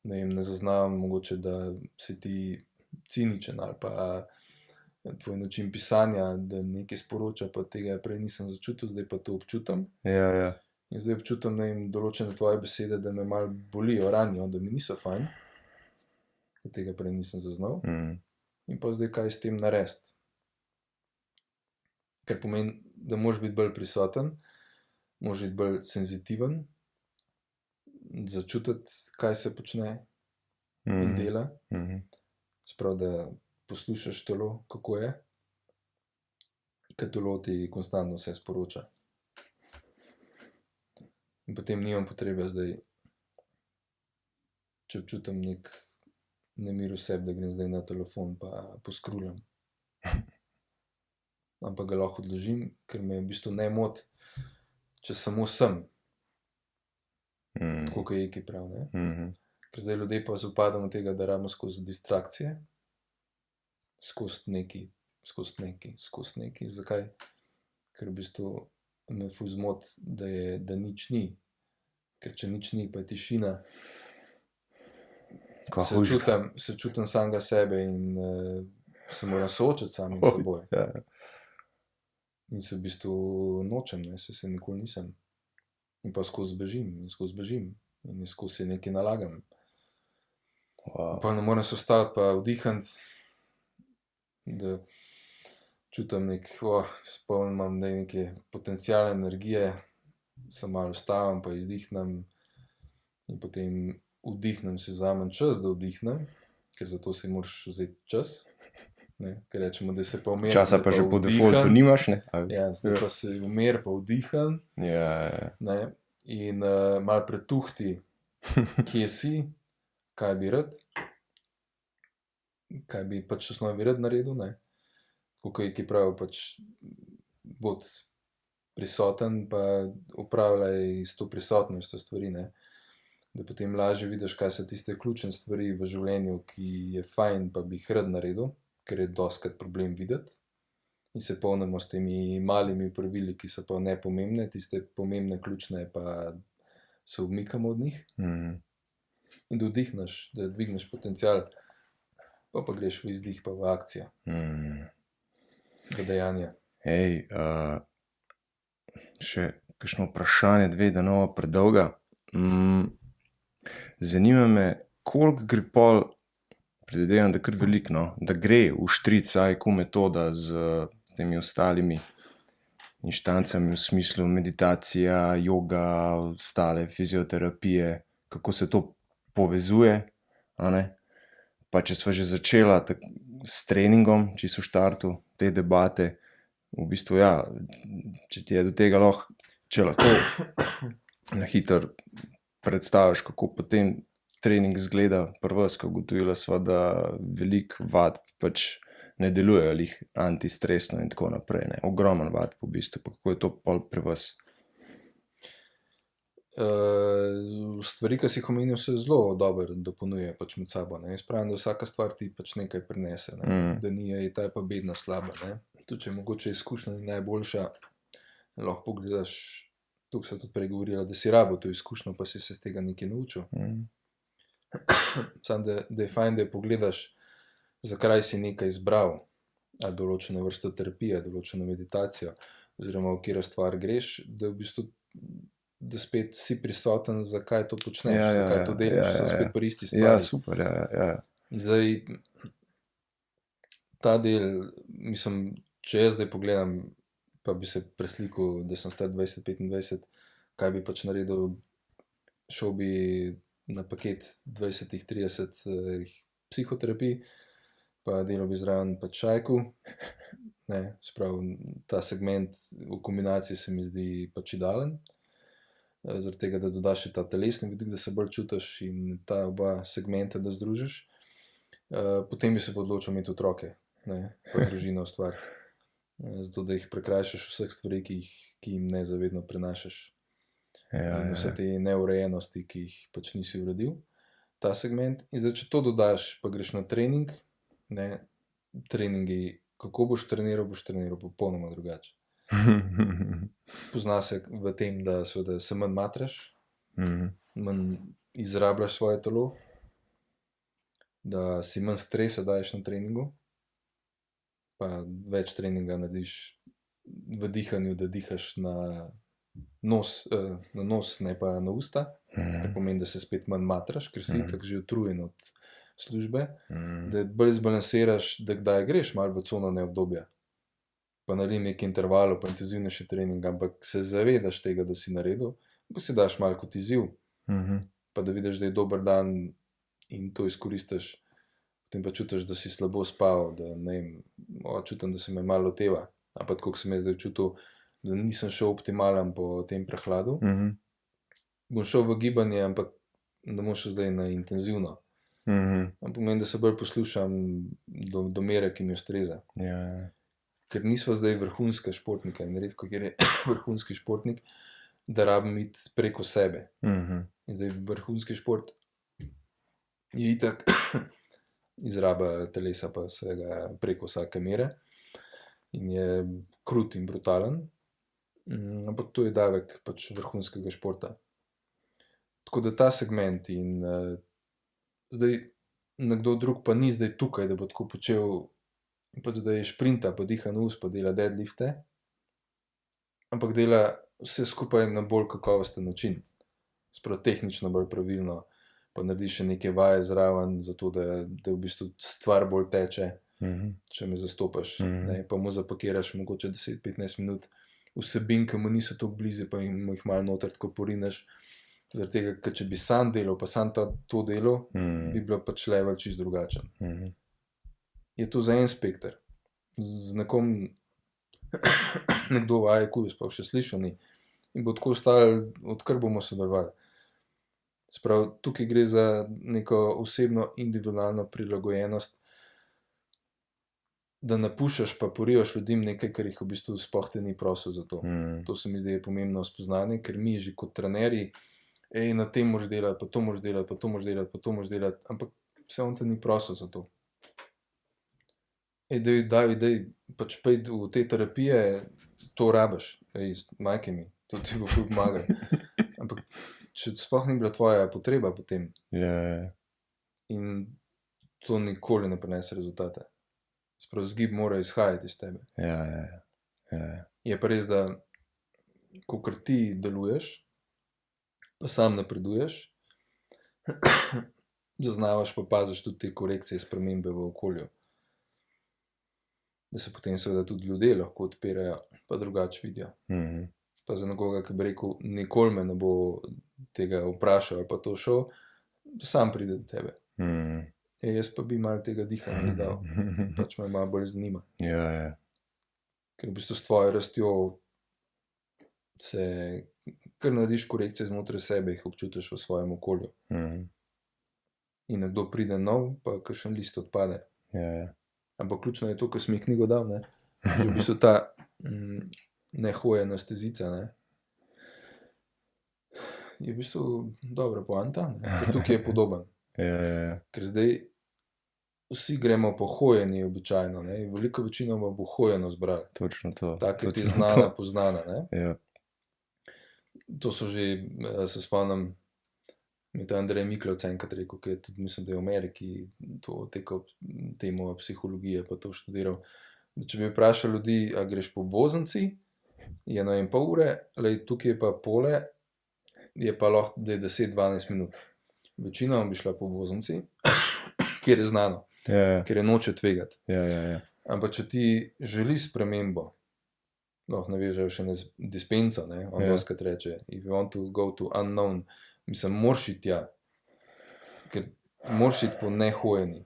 Ne zaznavam mogoče, da si ti ciničen ali pa tvoj način pisanja, da nekaj sporoča, pa tega prej nisem začutil, zdaj pa to občutam. Ja. In zdaj občutam, določene tvoje besede, da me malo bolijo, ranijo, da mi niso fajn, da tega prej nisem zaznal. In pa zdaj kaj s tem narediti. Ker pomeni, da moraš biti bolj prisoten, moraš biti bolj senzitiven, začutiti, kaj se počne in dela. Sprav, da poslušaš telo, kako je, ker telo ti konstantno vse sporoča. In potem nimam potrebe zdaj, če občutam nek nemir v sebi, da grem zdaj na telefon pa poskruljam. ampak ga lahko odložim, ker me v bistvu ne moti, če samo sem, tako kot je Eki prav, ne. Ker zdaj ljudje pa upadamo tega, da rabimo skozi distrakcije, skozi neki. Zakaj? Ker v bistvu me ful zmoti, da nič ni. Ker če nič ni, pa je tišina, se čutim samega sebe in se moram soočiti samim seboj. Ja. In se v bistvu nočem, ne, se nikoli nisem. In pa skozi bežim. In skozi nekaj nalagam. Wow. Pa ne morem se ustaviti, pa vdihniti, da čutim spomnim imam neke potencialne energije, se malo ustavim, pa izdihnem in potem vdihnem, si vzamem čas, da vdihnem, ker zato si moraš vzeti čas, ne, ker rečemo, da se pa umiri. Časa pa že po defaultu nimaš, ne? Ja, zdaj pa se umiri, pa vdihnem, Ja. ne, in malo pretuhti, kje si, kaj bi rad, kaj bi pač osnovi rad naredil, ne. Tako ki pravi, pač bodi prisoten, pa upravljaj s to prisotnostjo stvari, ne. Da potem lažje vidiš, kaj so tiste ključne stvari v življenju, ki je fajn, pa bi jih rad naredil, ker je dostikrat problem videti. In se polnimo s temi malimi opravili, ki so pa nepomembne, tiste pomembne, ključne pa se odmikamo od njih. In da vdihneš, da dvigneš potencial, pa greš v izdih, pa v akcijo, v dejanje. Ej, še kakšno vprašanje, 2, da nova predolga. Zanima me, koliko gre pol, predvidevam, da kar veliko, no, da gre v štric IQ metoda z temi ostalimi inštancami v smislu meditacija, joga, ostale fizioterapije, kako se to povezuje, a ne? Pa če sva že začela s treningom, čisto v štartu te debate, v bistvu ja, če ti je do tega če lahko na hitro predstaviš, kako potem trening izgleda pri vas, ko ugotovila sva, da veliko vadb pač ne delujejo lih antistresno in tako naprej, ne, ogromen vadb v bistvu, pa kako je to pol pri vas? Stvari, ki si jih omenil, se zelo dobro dopolnjuje pač med sabo, ne. Jaz pravim, da vsaka stvar ti pač nekaj prinese, ne. Da ni ta je pa bedna slaba, ne. Tudi če je mogoče izkušnja ni najboljša, lahko pogledaš, tukaj sva tudi prej govorila, da si rabil to izkušnjo, pa si se iz tega nekaj naučil. Samo da je fajn, da jo pogledaš, zakaj si nekaj izbral, ali določene vrste terapije, določeno meditacijo, oziroma v katero stvar greš, da v bistvu da spet si prisoten, zakaj to počneš, zakaj to delaš, so spet pri isti stvari. Ja, super, ja. In zdaj, ta del, mislim, če jaz zdaj pogledam, pa bi se preslikal, da sem star 20-25, kaj bi pač naredil, šel bi na paket 20-30 psihoterapij, pa delal bi zraven pač šajku, ne, sprav, ta segment v kombinaciji se mi zdi pač idealen, zaradi tega, da dodaš še ta telesni vidik, da se bolj čutiš in ta oba segmenta, da združiš. Potem bi se odločil imeti otroke, ne, pa družino ustvariti. Zato, da jih prekrajšaš vseh stvari, ki jim nezavedno prenašaš. In vse te neurejenosti, ki jih pač nisi uredil, ta segment. In zdaj, če to dodaš, pa greš na trening, ne, treningi, kako boš treniral popolnoma drugače. Pozna se v tem, da seveda se manj matraš, manj izrabljaš svoje telo, da si manj stresa daješ na treningu, pa več treninga narediš v dihanju, da dihaš na nos, ne pa na usta. To pomeni, da se spet manj matraš, ker si itak že utrujen od službe, da bolj zbalansiraš, da kdaj greš malo v conane obdobja, pa naredim nekaj intervalov, pa intenzivnejši trening, ampak se zavedaš tega, da si naredil, pa si daš malo kot izziv, pa da vidiš, da je dober dan in to izkoristiš, potem pa čutiš, da si slabo spal, da ne vem, čutim, da se me malo loteva, ali pa tako, ko sem jaz zdaj čutil, da nisem šel optimalen po tem prehladu, bom šel v gibanje, ampak ne bom šel zdaj na intenzivno. Pomeni, da se bolj poslušam do mere, ki mi ustreza. ker nismo zdaj vrhunska športnika in redko je vrhunski športnik, da rabim iti preko sebe. In zdaj vrhunski šport je itak izraba telesa pa vsega preko vsake mere in je krut in brutalen, ampak to je davek pač vrhunskega športa. Tako da ta segment in zdaj nekdo drug pa ni zdaj tukaj, da bo tako počel, pač da je šprinta, pa diha nos, pa dela deadlifte, ampak dela vse skupaj na bolj kakovosten način. Sprav tehnično bolj pravilno, pa naredi še neke vaje zraven, zato da v bistvu stvar bolj teče, če me zastopaš, ne, pa mu zapakiraš mogoče 10-15 minut vsebin, ki mu niso tako blizu, pa mu jih malo noter tako porineš, zaradi tega, ker če bi sam delal, pa sam to delal, bi bilo pač level čisto drugačen. Je to za en spekter. Z nekom nekdo v AEQ sploh še slišal ni in bo tako ostalo, odkar bomo sodelovali. Sprav, tukaj gre za neko osebno individualno prilagojenost, da ne pušaš pa porivaš ljudem nekaj, kar jih v bistvu sploh te ni prosil za to. To se mi zdi pomembno spoznanje, ker mi že kot trenerji, na tem moraš delati, pa to moraš delati, pa to moraš delati, pa to moraš delati, ampak vse on te ni prosil za to. Daj, pač pej v te terapije, to rabiš, majke mi, to ti bo ful pomagalo. Ampak če sploh ni bila tvoja potreba potem. In to nikoli ne prinese rezultate. Sprav zgib mora izhajati iz tebe. Je pa res, da kakor ti deluješ, pa sam napreduješ, zaznavaš pa paziš tudi te korekcije, spremembe v okolju. Da se potem seveda tudi ljudje lahko odpirajo, pa drugače vidijo. Pa za nekoga, ki bi rekel, nikoli me ne bo tega vprašal ali pa to šel, sam pride do tebe. Jaz pa bi malo tega dihanja dal, pač me malo bolj zanima. Ker v bistvu s tvojo rastjo se kar narediš korekcije znotraj sebe, jih občutiš v svojem okolju. In nekdo pride nov, pa kakšen list odpade. Ampak ključno je to, ko sem ji knjigo dal, ne? Že v bistvu ta nehojena stezica, ne? Je v bistvu dobra poanta, ne? Ker tukaj je podoben. Ker zdaj vsi gremo po hojenju običajno, ne? Veliko večino bo hojeno zbrali. Točno to. Tako je ti znana, poznana, ne? To so že, se spomnim, mi je Andrej Miklavc enkrat rekel, ki je tudi, mislim, da je v Ameriki to tekel temo psihologije, pa to študiral, da če bi vprašal ljudi, a greš po obvoznici, je 1,5 ure, tukaj je pa pole, je pa lahko, da je 10-12 minut. Večina bi šla po obvoznici, kjer je znano, ker je noče tvegati. Ampak če ti želi spremembo, lahko navežejo še na dispenco, ne, on doskrat reče, if you want to go to unknown, mislim, moraš iti tja, ker moraš iti po nehojeni.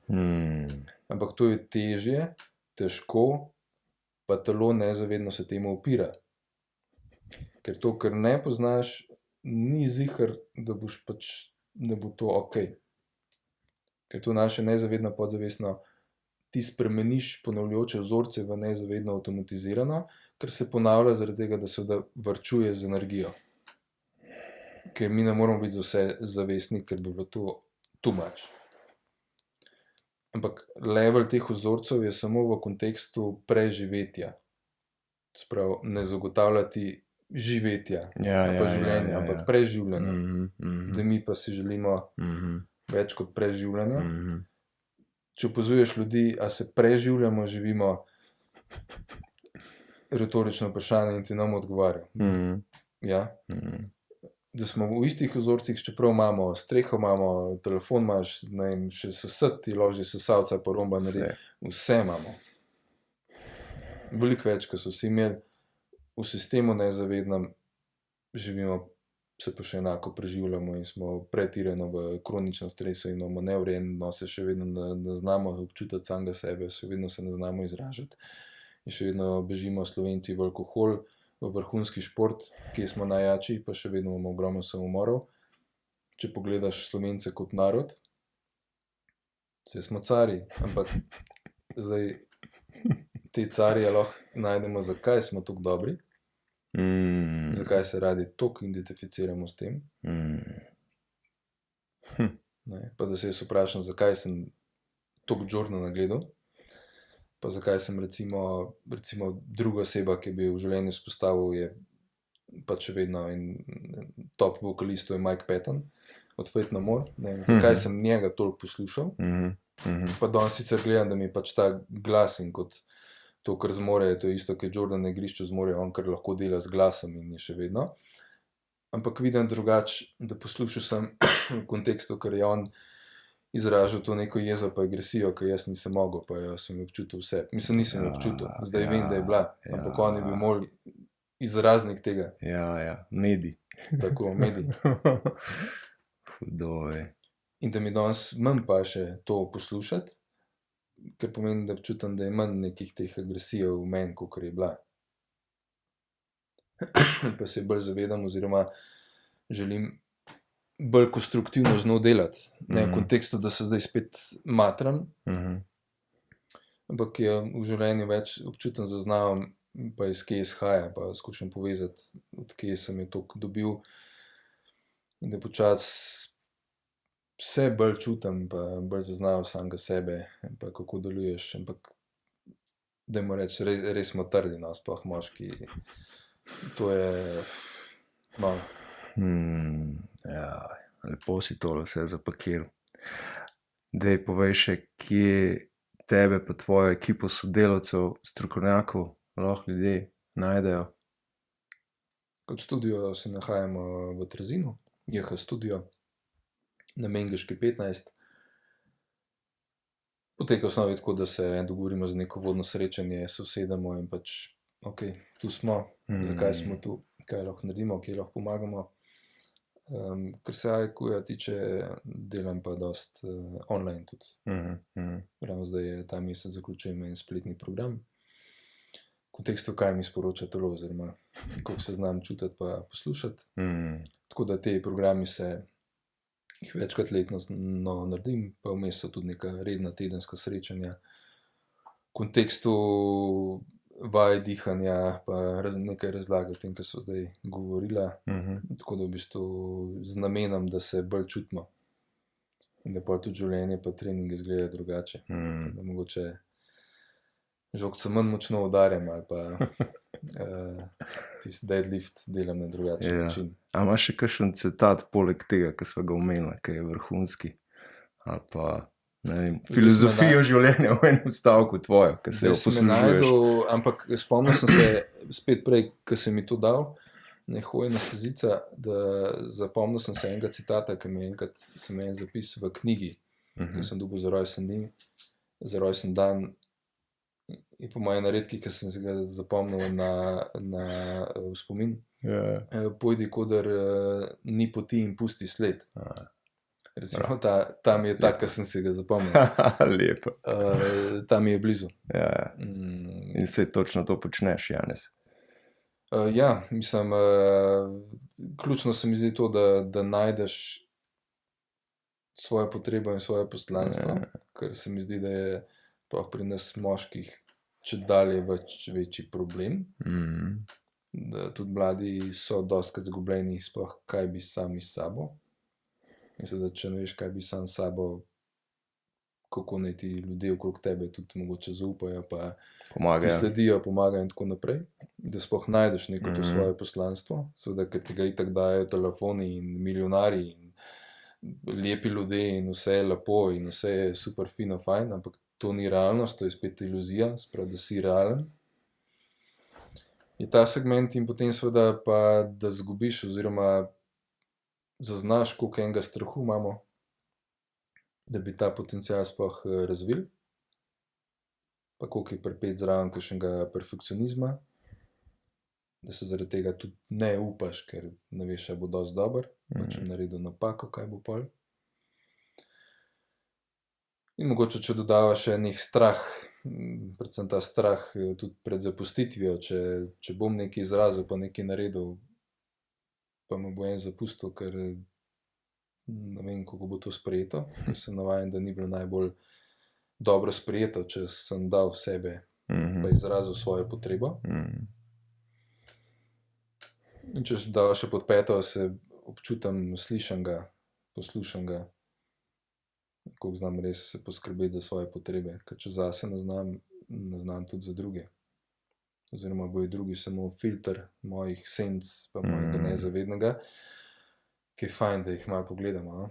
Ampak to je težje, težko, pa telo nezavedno se temu upira. Ker to, kar ne poznaš, ni ziher, da boš pač, da bo to okej. Ker to naše nezavedno podzavestno, ti spremeniš ponavljajoče vzorce v nezavedno avtomatizirano, ker se ponavlja zaradi tega, da se varčuje z energijo. Ker mi ne moramo biti za vse zavestni, ker bi bilo to too much. Ampak level teh vzorcev je samo v kontekstu preživetja. Sprav, ne zagotavljati živetja, pa življenja, ampak preživljanja. Da mi pa si želimo več kot preživljanja. Če opazuješ ljudi, a se preživljamo, živimo, retorično vprašanje in ti nam odgovarja. Da smo v istih vzorcih, čeprav imamo streho, imamo telefon, imaš, ne vem, še sesat, ti lahko že sesalca pa romba naredi. Vse imamo. Veliko več, ko so vsi imeli, v sistemu nezavednem živimo, se pa še enako preživljamo in smo pretirano v kroničnem stresu in imamo neurejen odnos, še vedno ne znamo občutiti samega sebe, še vedno se ne znamo izražati in še vedno bežimo Slovenci v alkohol, v vrhunski šport, kjer smo najjači, pa še vedno imamo ogromno samomorov. Če pogledaš Slovence kot narod, saj smo cari, ampak zdaj te carje lahko najdemo, zakaj smo tako dobri, zakaj se radi toliko identificiramo s tem. Ne? Pa da se jaz vprašam, zakaj sem toliko Jordana gledal, pa zakaj sem recimo druga oseba, ki bi v življenju spostavil, je pač še vedno en top vokalist, to je Mike Patton od Faith No More. Ne vem, zakaj sem njega toliko poslušal. Pa danes sicer gledam, da mi pač ta glas in kot to, kar zmore, to je isto, kot Jordan na igrišču zmore, on kar lahko dela z glasom in je še vedno. Ampak vidim drugače, da poslušal sem v kontekstu, ker je on izražal to neko jezo pa agresijo, ki jaz nisem mogel, pa jo sem občutil vse. Mislim, nisem občutil, zdaj vem, da je bila, ampak on je bil moj izraznik tega. Ja, medij. Tako, medij. Hudo je. In da mi danes manj pa še to poslušati, ker pomeni, da občutam, da je manj nekih teh agresij v meni, kakor je bila. Pa se bolj zavedam oziroma želim bolj konstruktivno z njo delati. Ne v kontekstu, da se zdaj spet matram, ampak je v življenju več občutem zaznavam, pa iz kje izhaja, pa skušam povezati, od kje sem je toliko dobil. In da počasi vse bolj čutim, pa bolj zaznavam samega sebe, pa kako deluješ, ampak dajmo reči, res smo trdi, no, sploh moški. To je malo. Ja, lepo si tole vse zapakiral. Dej povej še, kje tebe pa tvojo ekipo sodelavcev, strokovnjakov lahko ljudje najdejo. Kot studio se nahajamo v Trzinu, JH Studio, na Mengeški 15. Poteka v osnovi tako, da se dogovorimo za neko vodno srečanje, se usedemo in pač, ok, tu smo, zakaj smo tu, kaj lahko naredimo, kje lahko pomagamo. Kar se IQ-ja tiče, delam pa dost online tudi. Ravno zdaj je ta mesec zaključujem en spletni program. V kontekstu, kaj mi sporoča telo, oziroma koliko se znam čutiti pa poslušati. Tako da te programi jih večkrat letno naredim, pa vmes so tudi neka redna tedenska srečanja. V kontekstu vaj, dihanja, pa nekaj razlage o tem, kar so zdaj govorila. Tako da v bistvu z namenom, da se bolj čutimo. In da pa tudi življenje pa trening izgleda drugače. Da mogoče žogco manj močno udarjam ali pa tisti deadlift delam na drugačen način. A imaš še kakšen citat poleg tega, ki sva ga omenila, ki je vrhunski? Ali pa, ne vem, filozofijo življenja v enem stavku tvojo, ki se jo poslužuješ? Ampak spomnil sem se spet prej, ko si mi to dal, Nehojna stezica, da zapomnil sem se enega citata, ki mi enkrat sem en zapis v knjigi, ki sem dobil za rojsten dan. In po mojem redki, ki sem se ga zapomnil v spomin. Pojdi, kodar ni poti in pusti sled. Recimo, ta mi je tak, ki sem se ga zapomnil. Lepo. Ta mi je blizu. In se točno to počneš, Janez. Ja, mislim, ključno se mi zdi to, da najdeš svojo potrebo in svoje poslanstvo, ker se mi zdi, da je pri nas moških čedalje večji problem. Da tudi mladi so dostikrat zgubljeni, sploh kaj bi sami s sabo. In da če ne veš, kaj bi sam s sabo, kako naj ti ljudje okrog tebe tudi mogoče zaupajo, pa ti sledijo, pomagajo in tako naprej. Da sploh najdeš neko to svoje poslanstvo. Seveda, ker ti ga itak dajo telefoni in milijonari in lepi ljudje in vse je lepo in vse je super fino, fajn, ampak to ni realnost, to je spet iluzija, sprav, da si realen. Je ta segment in potem seveda pa, da zgubiš oziroma zaznaš, koliko enega strahu imamo, da bi ta potencial sploh razvili, pa koliko je pripet zraven kakšnega perfekcionizma, da se zaradi tega tudi ne upaš, ker ne veš, ali bo dosti dober, pa če naredil napako, kaj bo pol. In mogoče, če dodavaš še nek strah, predvsem ta strah tudi pred zapustitvijo, če bom nekaj izrazil, pa nekaj naredil, pa me bo en zapustil, ker ne vem, kako bo to sprejeto, ker sem navajen, da ni bilo najbolj dobro sprejeto, če sem dal sebe pa izrazil svojo potrebo. In če da še pod peto, se občutam slišanega, poslušanega, kako znam res poskrbeti za svoje potrebe, ker če zase ne znam tudi za druge. Oziroma bojo drugi samo filter mojih senc, pa mojega nezavednega, ki je fajn, da jih malo pogledamo.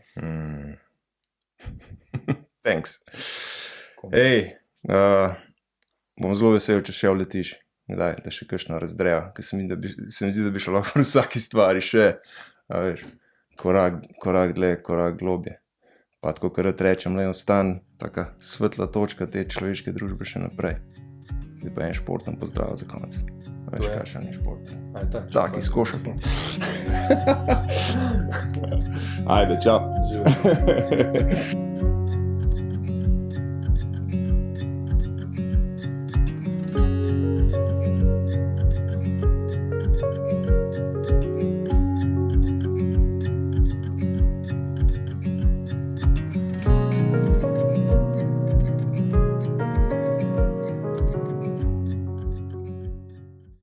Thanks. Ej, bom zelo vesel, če še letiš. Daj, da še kakšno razdrejo, ker se mi zdi, da bi šlo lahko v vsaki stvari še, veš, korak dlje, korak globje. Pa tako, kar rečem, le ostan taka svetla točka te človeške družbe še naprej. Zdaj pa en športen pozdrav za konec. Veš, kaj še ni šport. Tak, izkošati. Ajde, čau. Živo.